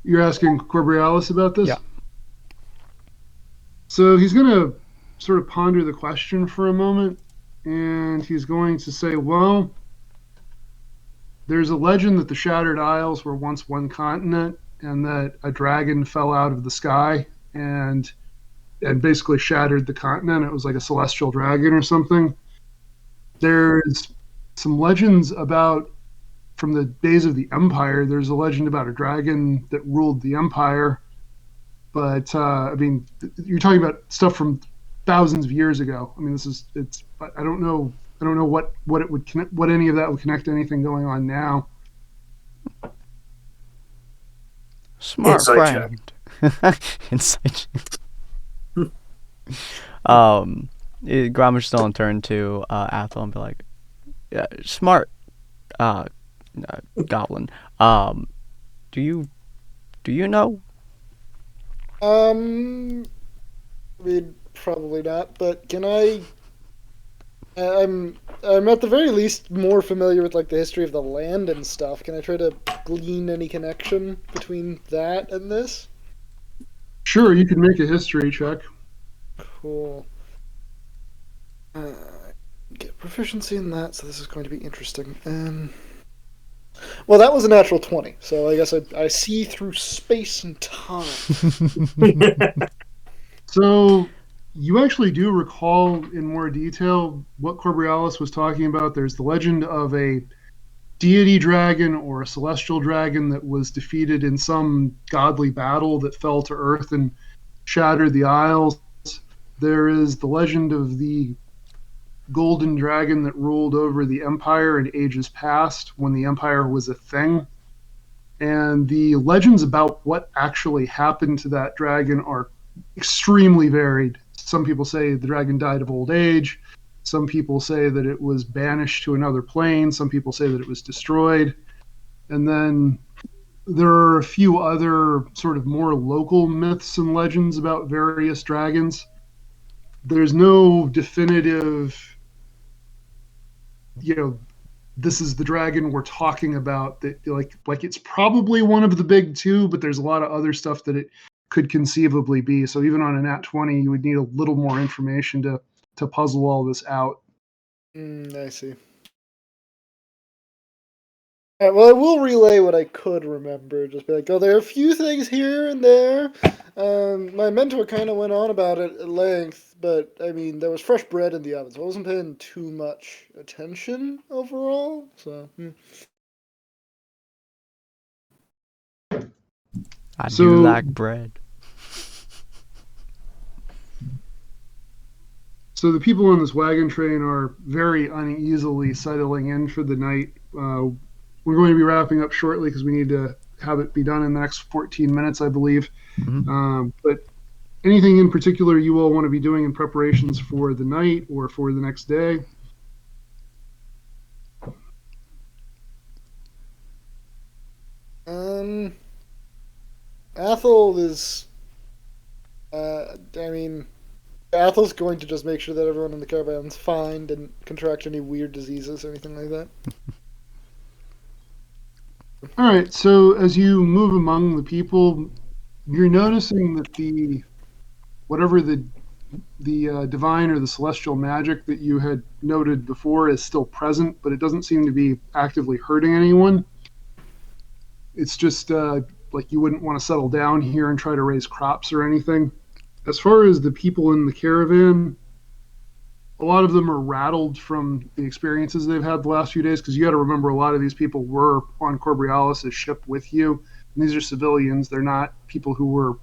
You're asking Corbrialis about this? Yeah. So he's going to sort of ponder the question for a moment, and he's going to say, well, there's a legend that the Shattered Isles were once one continent, and that a dragon fell out of the sky and basically shattered the continent. It was like a celestial dragon or something. There's some legends about, from the days of the Empire, there's a legend about a dragon that ruled the Empire. But, I mean, you're talking about stuff from thousands of years ago. I mean, I don't know what it would connect, what any of that would connect to anything going on now. Smart Insight friend. Insight check. Gramish still in turn to Athel and be like, yeah, smart goblin. Do you know? I mean, probably not. But can I? I'm at the very least more familiar with like the history of the land and stuff. Can I try to glean any connection between that and this? Sure, you can make a history check. Cool. Get proficiency in that, so this is going to be interesting. Well, that was a natural 20, so I guess I see through space and time. So you actually do recall in more detail what Corbrialis was talking about. There's the legend of a deity dragon or a celestial dragon that was defeated in some godly battle that fell to earth and shattered the Isles. There is the legend of the golden dragon that ruled over the Empire in ages past when the Empire was a thing. And the legends about what actually happened to that dragon are extremely varied. Some people say the dragon died of old age. Some people say that it was banished to another plane. Some people say that it was destroyed. And then there are a few other sort of more local myths and legends about various dragons. There's no definitive, this is the dragon we're talking about, that like it's probably one of the big two, but there's a lot of other stuff that it could conceivably be. So even on a nat 20, you would need a little more information to puzzle all this out. I see. All right, well, I will relay what I could remember. Just be like, oh, there are a few things here and there. My mentor kind of went on about it at length, but I mean, there was fresh bread in the oven, so I wasn't paying too much attention overall. So. I do like bread. So the people on this wagon train are very uneasily settling in for the night. We're going to be wrapping up shortly because we need to have it be done in the next 14 minutes, I believe. Mm-hmm. But anything in particular you all want to be doing in preparations for the night or for the next day? Athel is. Athel's going to just make sure that everyone in the caravan's fine, didn't contract any weird diseases or anything like that. All right, so as you move among the people, you're noticing that whatever the divine or the celestial magic that you had noted before is still present, but it doesn't seem to be actively hurting anyone. It's just like you wouldn't want to settle down here and try to raise crops or anything. As far as the people in the caravan, a lot of them are rattled from the experiences they've had the last few days, because you got to remember a lot of these people were on Corbrialis' ship with you. And these are civilians. They're not people who were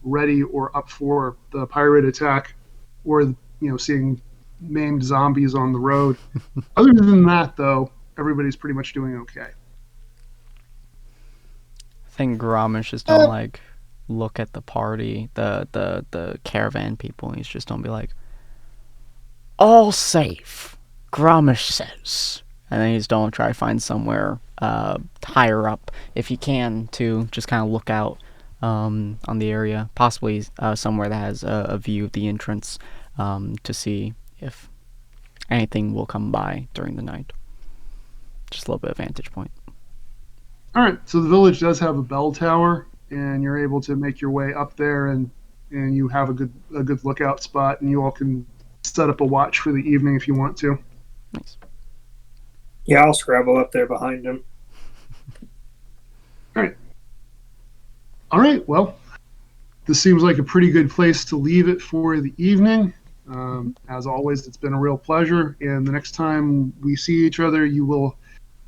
ready or up for the pirate attack or seeing maimed zombies on the road. Other than that, though, everybody's pretty much doing okay. I think Gramish just don't look at the party, the caravan people, and he's just don't be like, all safe, Gramish says. And then he's don't try to find somewhere higher up, if you can, to just kind of look out on the area, possibly somewhere that has a view of the entrance to see if anything will come by during the night. Just a little bit of vantage point. All right, so the village does have a bell tower, and you're able to make your way up there, and you have a good lookout spot, and you all can set up a watch for the evening if you want to. Nice. Yeah, I'll scrabble up there behind him. All right, well, this seems like a pretty good place to leave it for the evening. As always, it's been a real pleasure, and the next time we see each other, you will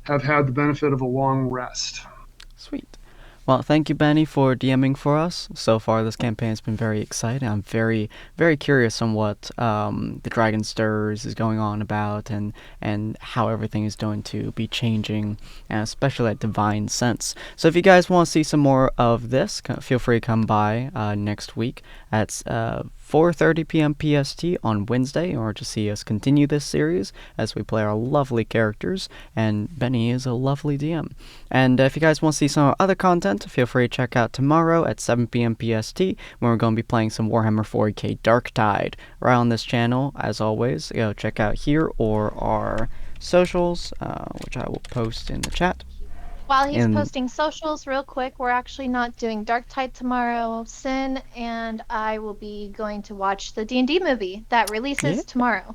have had the benefit of a long rest. Sweet. Well, thank you, Benny, for DMing for us. So far, this campaign has been very exciting. I'm very, very curious on what the Dragon Stirs is going on about, and how everything is going to be changing, and especially that divine sense. So if you guys want to see some more of this, feel free to come by next week at 4:30 p.m. PST on Wednesday in order to see us continue this series as we play our lovely characters, and Benny is a lovely DM. And if you guys want to see some other content, feel free to check out tomorrow at 7 p.m. PST when we're going to be playing some Warhammer 40k Darktide right on this channel. As always, check out here or our socials, which I will post in the chat. While he's posting socials real quick, we're actually not doing Darktide tomorrow. Sin and I will be going to watch the D&D movie that releases tomorrow.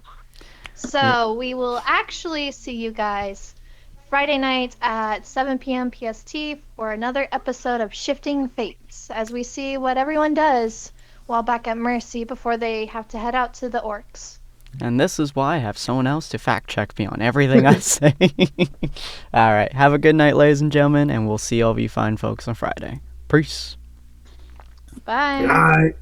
So we will actually see you guys Friday night at 7 p.m. PST for another episode of Shifting Fates, as we see what everyone does while back at Mercy before they have to head out to the orcs. And this is why I have someone else to fact check me on everything I say. Alright, have a good night, ladies and gentlemen, and we'll see all of you fine folks on Friday. Peace. Bye. Bye.